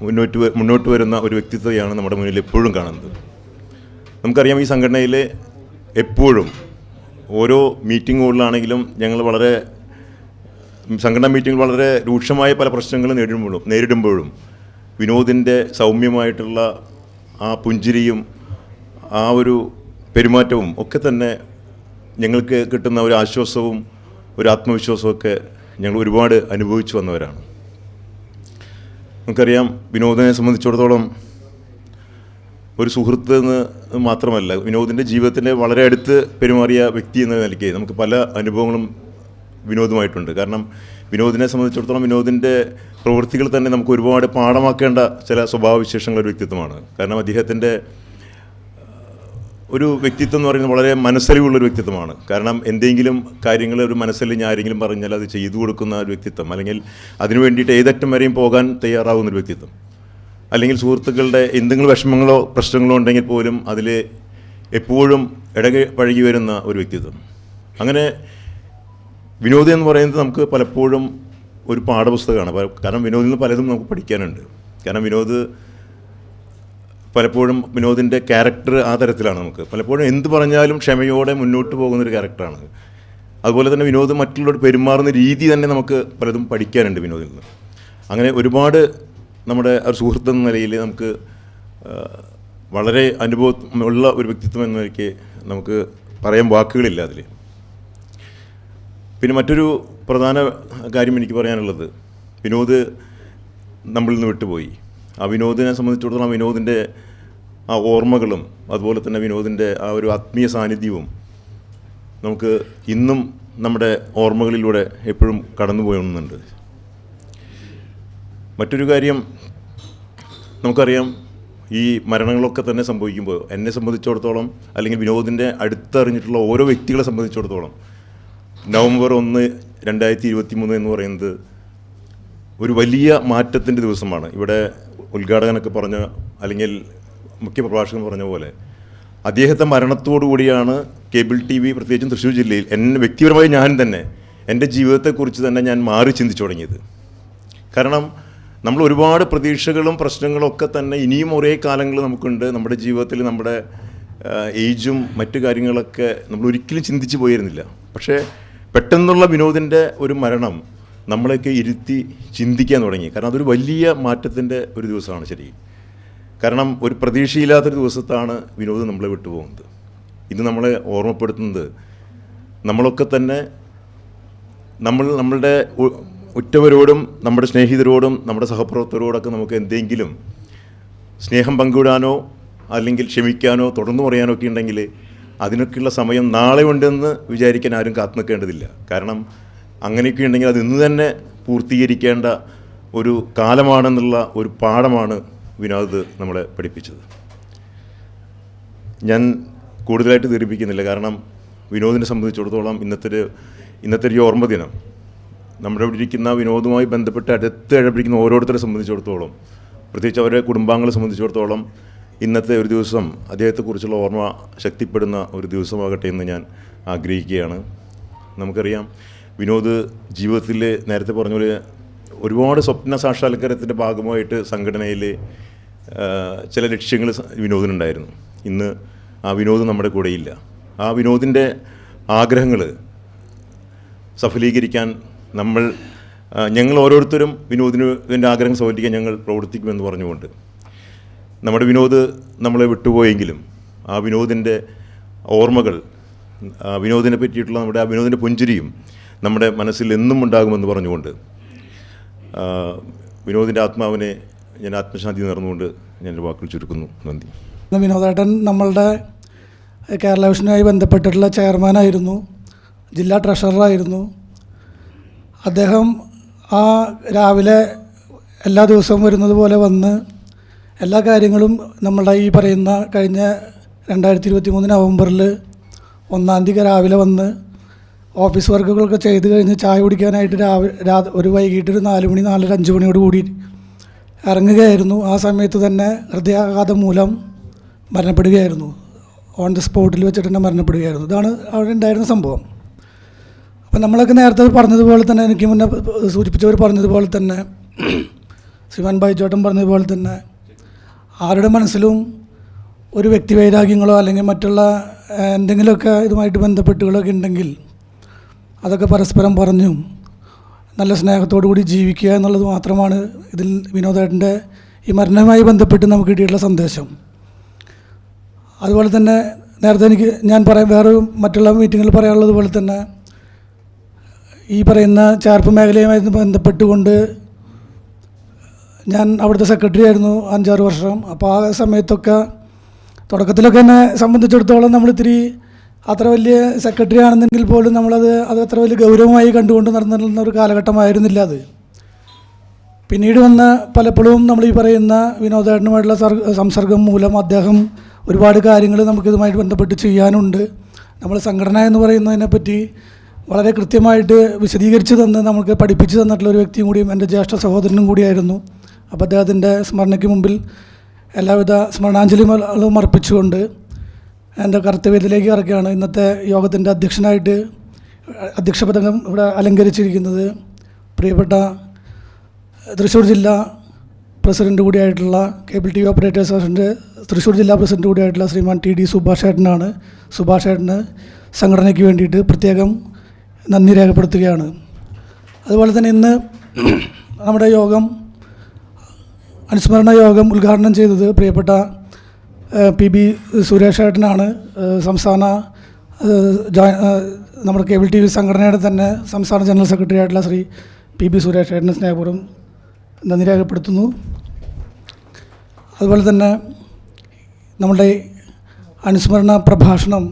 മുന്നോട്ട് വരുന്ന ഒരു വ്യക്തിത്വത്തെയാണ് നമ്മുടെ മുന്നിൽ എപ്പോഴും കാണുന്നത്. നമുക്കറിയാം, ഈ സംഘടനയിൽ എപ്പോഴും ഓരോ മീറ്റിങ്ങുകളിലാണെങ്കിലും ഞങ്ങൾ സംഘടനാ മീറ്റിംഗ് വളരെ രൂക്ഷമായ പല പ്രശ്നങ്ങളും നേരിടുമ്പോഴും വിനോദിൻ്റെ സൗമ്യമായിട്ടുള്ള ആ പുഞ്ചിരിയും ആ ഒരു പെരുമാറ്റവും ഒക്കെ തന്നെ ഞങ്ങൾക്ക് കിട്ടുന്ന ഒരു ആശ്വാസവും ഒരു ആത്മവിശ്വാസവും ഒക്കെ ഞങ്ങൾ ഒരുപാട് അനുഭവിച്ചു വന്നവരാണ്. നമുക്കറിയാം, വിനോദിനെ സംബന്ധിച്ചിടത്തോളം ഒരു സുഹൃത്ത് എന്ന് മാത്രമല്ല, വിനോദിൻ്റെ ജീവിതത്തിൻ്റെ വളരെ അടുത്ത് പെരുമാറിയ വ്യക്തി എന്ന നിലയ്ക്ക് നമുക്ക് പല അനുഭവങ്ങളും വിനോദുമായിട്ടുണ്ട്. കാരണം വിനോദിനെ സംബന്ധിച്ചിടത്തോളം വിനോദിൻ്റെ പ്രവൃത്തികൾ തന്നെ നമുക്ക് ഒരുപാട് പാഠമാക്കേണ്ട ചില സ്വഭാവവിശേഷങ്ങളൊരു വ്യക്തിത്വമാണ്. കാരണം അദ്ദേഹത്തിൻ്റെ ഒരു വ്യക്തിത്വം എന്ന് പറയുന്നത് വളരെ മനസ്സലിവുള്ളൊരു വ്യക്തിത്വമാണ്. കാരണം എന്തെങ്കിലും കാര്യങ്ങൾ ഒരു മനസ്സലിഞ്ഞ് ആരെങ്കിലും പറഞ്ഞാൽ അത് ചെയ്തു കൊടുക്കുന്ന ഒരു വ്യക്തിത്വം, അല്ലെങ്കിൽ അതിനു വേണ്ടിയിട്ട് ഏതറ്റം വരെയും പോകാൻ തയ്യാറാവുന്നൊരു വ്യക്തിത്വം, അല്ലെങ്കിൽ സുഹൃത്തുക്കളുടെ എന്തെങ്കിലും വിഷമങ്ങളോ പ്രശ്നങ്ങളോ ഉണ്ടെങ്കിൽ പോലും അതിൽ എപ്പോഴും പഴകി വരുന്ന ഒരു വ്യക്തിത്വം. അങ്ങനെ വിനോദ് എന്ന് പറയുന്നത് നമുക്ക് പലപ്പോഴും ഒരു പാഠപുസ്തകമാണ്. കാരണം വിനോദിൽ നിന്ന് പലതും നമുക്ക് പഠിക്കാനുണ്ട്. കാരണം വിനോദിൻ്റെ ക്യാരക്ടർ ആ തരത്തിലാണ്. നമുക്ക് പലപ്പോഴും എന്ത് പറഞ്ഞാലും ക്ഷമയോടെ മുന്നോട്ട് പോകുന്നൊരു ക്യാരക്ടറാണ്. അതുപോലെ തന്നെ വിനോദ് മറ്റുള്ളവർ പെരുമാറുന്ന രീതി തന്നെ നമുക്ക് പലതും പഠിക്കാനുണ്ട് വിനോദിൽ നിന്ന്. അങ്ങനെ ഒരുപാട് നമ്മുടെ ഒരു സുഹൃത്ത് എന്ന നിലയിൽ നമുക്ക് വളരെ അനുഭവമുള്ള ഒരു വ്യക്തിത്വം എന്ന നിലയ്ക്ക് നമുക്ക് പറയാൻ വാക്കുകളില്ല അതിൽ. പിന്നെ മറ്റൊരു പ്രധാന കാര്യം എനിക്ക് പറയാനുള്ളത്, വിനോദ് നമ്മളിൽ നിന്ന് വിട്ടുപോയി. ആ വിനോദിനെ സംബന്ധിച്ചിടത്തോളം വിനോദിൻ്റെ ആ ഓർമ്മകളും അതുപോലെ തന്നെ വിനോദിൻ്റെ ആ ഒരു ആത്മീയ സാന്നിധ്യവും നമുക്ക് ഇന്നും നമ്മുടെ ഓർമ്മകളിലൂടെ എപ്പോഴും കടന്നു പോകുന്നുണ്ട്. മറ്റൊരു കാര്യം, നമുക്കറിയാം, ഈ മരണങ്ങളൊക്കെ തന്നെ സംഭവിക്കുമ്പോൾ എന്നെ സംബന്ധിച്ചിടത്തോളം, അല്ലെങ്കിൽ വിനോദിൻ്റെ അടുത്തറിഞ്ഞിട്ടുള്ള ഓരോ വ്യക്തികളെ സംബന്ധിച്ചിടത്തോളം, നവംബർ 1, 2023 എന്ന് പറയുന്നത് ഒരു വലിയ മാറ്റത്തിൻ്റെ ദിവസമാണ്. ഇവിടെ ഉദ്ഘാടകനൊക്കെ പറഞ്ഞ, അല്ലെങ്കിൽ മുഖ്യ പ്രഭാഷകൻ പറഞ്ഞ പോലെ, അദ്ദേഹത്തെ മരണത്തോടു കൂടിയാണ് കേബിൾ ടി വി, പ്രത്യേകിച്ചും തൃശ്ശൂർ ജില്ലയിൽ, വ്യക്തിപരമായി ഞാൻ തന്നെ എൻ്റെ ജീവിതത്തെക്കുറിച്ച് തന്നെ ഞാൻ മാറി ചിന്തിച്ചു തുടങ്ങിയത്. കാരണം നമ്മൾ ഒരുപാട് പ്രതീക്ഷകളും പ്രശ്നങ്ങളും ഒക്കെ തന്നെ ഇനിയും ഒരേ കാലങ്ങൾ നമുക്കുണ്ട്. നമ്മുടെ ജീവിതത്തിൽ നമ്മുടെ ഏജും മറ്റു കാര്യങ്ങളൊക്കെ നമ്മൾ ഒരിക്കലും ചിന്തിച്ചു പോയിരുന്നില്ല. പക്ഷേ പെട്ടെന്നുള്ള വിനോദിൻ്റെ ഒരു മരണം നമ്മളെയൊക്കെ ഇരുത്തി ചിന്തിക്കാൻ തുടങ്ങി. കാരണം അതൊരു വലിയ മാറ്റത്തിൻ്റെ ഒരു ദിവസമാണ് ശരിക്കും. കാരണം ഒരു പ്രതീക്ഷയില്ലാത്തൊരു ദിവസത്താണ് വിനോദ് നമ്മളെ വിട്ടുപോകുന്നത്. ഇത് നമ്മളെ ഓർമ്മപ്പെടുത്തുന്നത് നമ്മളൊക്കെ തന്നെ നമ്മളുടെ ഉറ്റവരോടും നമ്മുടെ സ്നേഹിതരോടും നമ്മുടെ സഹപ്രവർത്തകരോടൊക്കെ നമുക്ക് എന്തെങ്കിലും സ്നേഹം പങ്കിടാനോ അല്ലെങ്കിൽ ക്ഷമിക്കാനോ തുടർന്നു പറയാനോ ഒക്കെ ഉണ്ടെങ്കിൽ അതിനൊക്കെയുള്ള സമയം നാളെ ഉണ്ടെന്ന് വിചാരിക്കാൻ ആരും കാത്തു നിൽക്കേണ്ടതില്ല. കാരണം അങ്ങനെയൊക്കെ ഉണ്ടെങ്കിൽ അത് ഇന്ന് തന്നെ പൂർത്തീകരിക്കേണ്ട ഒരു കാലമാണെന്നുള്ള ഒരു പാഠമാണ് വിനോദ് നമ്മളെ പഠിപ്പിച്ചത്. ഞാൻ കൂടുതലായിട്ട് ദീർഘിപ്പിക്കുന്നില്ല. കാരണം വിനോദിനെ സംബന്ധിച്ചിടത്തോളം ഇന്നത്തെ ഒരു ഓർമ്മ ദിനം നമ്മുടെ ഇവിടെ ഇരിക്കുന്ന വിനോദവുമായി ബന്ധപ്പെട്ട് അടുത്ത് ഇടപെടിക്കുന്ന ഓരോരുത്തരെ സംബന്ധിച്ചിടത്തോളം, പ്രത്യേകിച്ച് അവരുടെ കുടുംബാംഗങ്ങളെ സംബന്ധിച്ചിടത്തോളം, ഇന്നത്തെ ഒരു ദിവസം അദ്ദേഹത്തെക്കുറിച്ചുള്ള ഓർമ്മ ശക്തിപ്പെടുന്ന ഒരു ദിവസമാകട്ടെ എന്ന് ഞാൻ ആഗ്രഹിക്കുകയാണ്. നമുക്കറിയാം, വിനോദ് ജീവിതത്തിൽ നേരത്തെ പറഞ്ഞ പോലെ ഒരുപാട് സ്വപ്ന സാക്ഷാത്കാരത്തിൻ്റെ ഭാഗമായിട്ട് സംഘടനയിൽ ചില ലക്ഷ്യങ്ങൾ വിനോദിനുണ്ടായിരുന്നു. ഇന്ന് ആ വിനോദ് നമ്മുടെ കൂടെയില്ല. ആ വിനോദിൻ്റെ ആഗ്രഹങ്ങൾ സഫലീകരിക്കാൻ ഞങ്ങൾ ഓരോരുത്തരും വിനോദിൻ്റെ ആഗ്രഹം സഫലിക്കാൻ ഞങ്ങൾ പ്രവർത്തിക്കുമെന്ന് പറഞ്ഞുകൊണ്ട്, നമ്മുടെ വിനോദ് നമ്മളെ വിട്ടുപോയെങ്കിലും ആ വിനോദിൻ്റെ ഓർമ്മകൾ, വിനോദിനെ പറ്റിയിട്ടുള്ള ആ വിനോദിൻ്റെ പുഞ്ചിരിയും നമ്മുടെ മനസ്സിൽ എന്നും ഉണ്ടാകുമെന്ന് പറഞ്ഞുകൊണ്ട് വിനോദിൻ്റെ ആത്മാവിനെ ഞാൻ ആത്മശാന്തി നേർന്നുകൊണ്ട് ഞാൻ വാക്കുകൾ ചുരുക്കുന്നു. നന്ദി. വിനോദേട്ടൻ നമ്മളുടെ കേരള വിഷനുമായി ബന്ധപ്പെട്ടിട്ടുള്ള ചെയർമാനായിരുന്നു, ജില്ലാ ട്രഷററായിരുന്നു. അദ്ദേഹം രാവിലെ എല്ലാ ദിവസവും വരുന്നത് പോലെ വന്ന് എല്ലാ കാര്യങ്ങളും നമ്മളുടെ ഈ പറയുന്ന കഴിഞ്ഞ 2023 നവംബറിൽ 1 തീയതി രാവിലെ വന്ന് ഓഫീസ് വർക്കുകളൊക്കെ ചെയ്ത് കഴിഞ്ഞ് ചായ കുടിക്കാനായിട്ട് ഒരു വൈകിട്ട് ഒരു 4 മണി 4:30 5 മണിയോട് കൂടി ഇറങ്ങുകയായിരുന്നു. ആ സമയത്ത് തന്നെ ഹൃദയാഘാതം മൂലം മരണപ്പെടുകയായിരുന്നു. ഓൺ ദി സ്പോട്ടിൽ വെച്ചിട്ട് തന്നെ മരണപ്പെടുകയായിരുന്നു. ഇതാണ് അവിടെ ഉണ്ടായിരുന്ന സംഭവം. അപ്പം നമ്മളൊക്കെ നേരത്തെ പറഞ്ഞതുപോലെ തന്നെ, എനിക്ക് മുന്നേ സൂചിപ്പിച്ചവർ പറഞ്ഞതുപോലെ തന്നെ, ശ്രീമാൻ ബൈജോട്ടൻ പറഞ്ഞതുപോലെ തന്നെ, ആരുടെ മനസ്സിലും ഒരു വ്യക്തിവൈരാഗ്യങ്ങളോ അല്ലെങ്കിൽ മറ്റുള്ള എന്തെങ്കിലുമൊക്കെ ഇതുമായിട്ട് ബന്ധപ്പെട്ടുകളൊക്കെ ഉണ്ടെങ്കിൽ അതൊക്കെ പരസ്പരം പറഞ്ഞും നല്ല സ്നേഹത്തോടു കൂടി ജീവിക്കുക എന്നുള്ളത് മാത്രമാണ് ഇതിൽ വിനോദേട്ടൻ്റെ ഈ മരണവുമായി ബന്ധപ്പെട്ട് നമുക്ക് കിട്ടിയിട്ടുള്ള സന്ദേശം. അതുപോലെ തന്നെ നേരത്തെ ഞാൻ വേറെ മറ്റുള്ള മീറ്റിങ്ങിൽ പറയാനുള്ളത് പോലെ തന്നെ, ഈ പറയുന്ന ചേർപ്പ് മേഖലയുമായി ബന്ധപ്പെട്ടുകൊണ്ട് ഞാൻ അവിടുത്തെ സെക്രട്ടറി ആയിരുന്നു 5-6 വർഷം. അപ്പോൾ ആ സമയത്തൊക്കെ തുടക്കത്തിലൊക്കെ എന്നെ സംബന്ധിച്ചിടത്തോളം നമ്മളിത്തിരി അത്ര വലിയ സെക്രട്ടറി ആണെന്നെങ്കിൽ പോലും അത് അത്ര വലിയ ഗൗരവമായി കണ്ടുകൊണ്ട് നടന്നിരുന്ന ഒരു കാലഘട്ടമായിരുന്നില്ല അത്. പിന്നീട് വന്ന പലപ്പോഴും നമ്മൾ ഈ പറയുന്ന വിനോദേട്ടനുമായിട്ടുള്ള സംസർഗം മൂലം അദ്ദേഹം ഒരുപാട് കാര്യങ്ങൾ നമുക്കിതുമായിട്ട് ബന്ധപ്പെട്ട് ചെയ്യാനുണ്ട്. നമ്മൾ സംഘടന എന്ന് പറയുന്നതിനെപ്പറ്റി വളരെ കൃത്യമായിട്ട് വിശദീകരിച്ച് തന്ന് നമുക്ക് പഠിപ്പിച്ച് തന്നിട്ടുള്ള ഒരു വ്യക്തിയും കൂടിയും എൻ്റെ ജ്യേഷ്ഠ സഹോദരനും കൂടിയായിരുന്നു. അപ്പോൾ അദ്ദേഹത്തിൻ്റെ സ്മരണയ്ക്ക് മുമ്പിൽ എല്ലാവിധ സ്മരണാഞ്ജലികളും അർപ്പിച്ചുകൊണ്ട് എൻ്റെ കർത്തവ്യത്തിലേക്ക് ഇറക്കുകയാണ്. ഇന്നത്തെ യോഗത്തിൻ്റെ അധ്യക്ഷപദം ഇവിടെ അലങ്കരിച്ചിരിക്കുന്നത് പ്രിയപ്പെട്ട തൃശ്ശൂർ ജില്ലാ പ്രസിഡൻ്റ് കൂടിയായിട്ടുള്ള കേബിൾ TV ഓപ്പറേറ്റേഴ്സ് അസോസിയേഷൻ്റെ തൃശ്ശൂർ ജില്ലാ പ്രസിഡൻ്റ് കൂടിയായിട്ടുള്ള ശ്രീമാൻ TD സുഭാഷ് ഏട്ടനാണ്. സുഭാഷ് ഏട്ടന് സംഘടനയ്ക്ക് വേണ്ടിയിട്ട് പ്രത്യേകം നന്ദി രേഖപ്പെടുത്തുകയാണ്. അതുപോലെ തന്നെ ഇന്ന് നമ്മുടെ അനുസ്മരണ യോഗം ഉദ്ഘാടനം ചെയ്തത് പ്രിയപ്പെട്ട PB സുരേഷ് ഏട്ടനാണ്. സംസ്ഥാന നമ്മുടെ കേബിൾ TV സംഘടനയുടെ തന്നെ സംസ്ഥാന ജനറൽ സെക്രട്ടറി ആയിട്ടുള്ള ശ്രീ PB സുരേഷ് ഏട്ടന് സ്നേഹപൂർവ്വം നന്ദി രേഖപ്പെടുത്തുന്നു. അതുപോലെ തന്നെ നമ്മുടെ അനുസ്മരണ പ്രഭാഷണം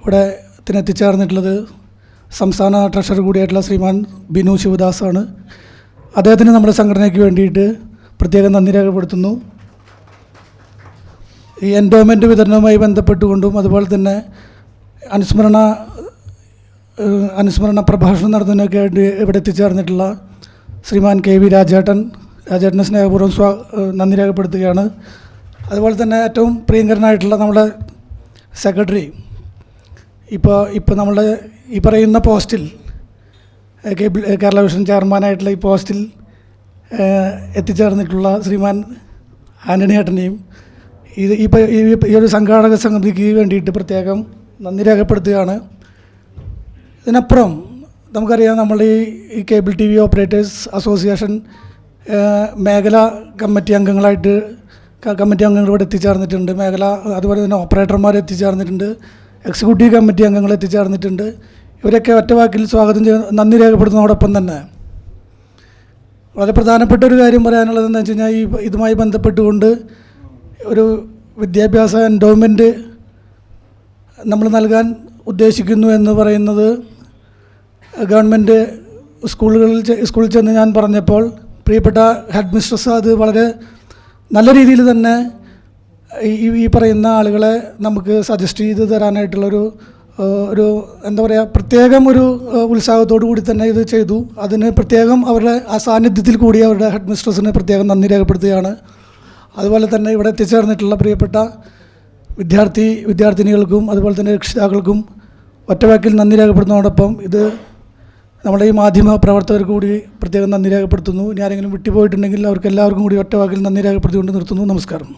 ഇവിടെ എത്തിച്ചേർന്നിട്ടുള്ളത് സംസ്ഥാന ട്രഷറർ കൂടിയായിട്ടുള്ള ശ്രീമാൻ ബിനു ശിവദാസാണ്. അദ്ദേഹത്തിന് നമ്മുടെ സംഘടനയ്ക്ക് വേണ്ടിയിട്ട് പ്രത്യേകം നന്ദി രേഖപ്പെടുത്തുന്നു. ഈ എൻഡോമെൻ്റ് വിതരണവുമായി ബന്ധപ്പെട്ടുകൊണ്ടും അതുപോലെ തന്നെ അനുസ്മരണ പ്രഭാഷണം നടത്തുന്നതിനൊക്കെ വേണ്ടി ഇവിടെ എത്തിച്ചേർന്നിട്ടുള്ള ശ്രീമാൻ KV രാജേട്ടന് സ്നേഹപൂർവ്വം നന്ദി രേഖപ്പെടുത്തുകയാണ്. അതുപോലെ തന്നെ ഏറ്റവും പ്രിയങ്കരനായിട്ടുള്ള നമ്മുടെ സെക്രട്ടറി, ഇപ്പോൾ നമ്മുടെ ഈ പറയുന്ന പോസ്റ്റിൽ കേരള വിഷൻ ചെയർമാനായിട്ടുള്ള ഈ പോസ്റ്റിൽ എത്തിച്ചേർന്നിട്ടുള്ള ശ്രീമാൻ ആൻ്റണി ഏട്ടനെയും ഈ ഒരു സംഘാടക സമിതിക്ക് വേണ്ടിയിട്ട് പ്രത്യേകം നന്ദി രേഖപ്പെടുത്തുകയാണ്. ഇതിനപ്പുറം നമുക്കറിയാം, നമ്മൾ ഈ കേബിൾ TV ഓപ്പറേറ്റേഴ്സ് അസോസിയേഷൻ മേഖലാ കമ്മിറ്റി അംഗങ്ങൾ ഇവിടെ എത്തിച്ചേർന്നിട്ടുണ്ട്. അതുപോലെ തന്നെ ഓപ്പറേറ്റർമാർ എത്തിച്ചേർന്നിട്ടുണ്ട്, എക്സിക്യൂട്ടീവ് കമ്മിറ്റി അംഗങ്ങൾ എത്തിച്ചേർന്നിട്ടുണ്ട്. ഇവരൊക്കെ ഒറ്റവാക്കിൽ സ്വാഗതം നന്ദി രേഖപ്പെടുത്തുന്നതോടൊപ്പം തന്നെ വളരെ പ്രധാനപ്പെട്ട ഒരു കാര്യം പറയാനുള്ളത് എന്താണെന്ന് വെച്ച് കഴിഞ്ഞാൽ, ഇതുമായി ബന്ധപ്പെട്ടുകൊണ്ട് ഒരു വിദ്യാഭ്യാസ എൻഡോമെൻ്റ് നമ്മൾ നൽകാൻ ഉദ്ദേശിക്കുന്നു എന്ന് പറയുന്നത് ഗവൺമെൻറ് സ്കൂളിൽ ചെന്ന് ഞാൻ പറഞ്ഞപ്പോൾ പ്രിയപ്പെട്ട ഹെഡ് മിസ്ട്രസ് അത് വളരെ നല്ല രീതിയിൽ തന്നെ ഈ പറയുന്ന ആളുകളെ നമുക്ക് സജസ്റ്റ് ചെയ്ത് തരാനായിട്ടുള്ളൊരു എന്താ പറയുക, പ്രത്യേകം ഒരു ഉത്സാഹത്തോടു കൂടി തന്നെ ഇത് ചെയ്തു. അതിന് പ്രത്യേകം അവരുടെ ആ സാന്നിധ്യത്തിൽ കൂടി അവരുടെ ഹെഡ് മിസ്ട്രസിന് പ്രത്യേകം നന്ദി രേഖപ്പെടുത്തുകയാണ്. അതുപോലെ തന്നെ ഇവിടെ എത്തിച്ചേർന്നിട്ടുള്ള പ്രിയപ്പെട്ട വിദ്യാർത്ഥിനികൾക്കും അതുപോലെ തന്നെ രക്ഷിതാക്കൾക്കും ഒറ്റവാക്കിൽ നന്ദി രേഖപ്പെടുത്തുന്നതോടൊപ്പം ഇത് നമ്മുടെ ഈ മാധ്യമ പ്രവർത്തകർക്ക് കൂടി പ്രത്യേകം നന്ദി രേഖപ്പെടുത്തുന്നു. ഇനി ആരെങ്കിലും വിട്ടുപോയിട്ടുണ്ടെങ്കിൽ അവർക്ക് എല്ലാവർക്കും കൂടി ഒറ്റവാക്കിൽ നന്ദി രേഖപ്പെടുത്തിക്കൊണ്ട് നിർത്തുന്നു. നമസ്കാരം.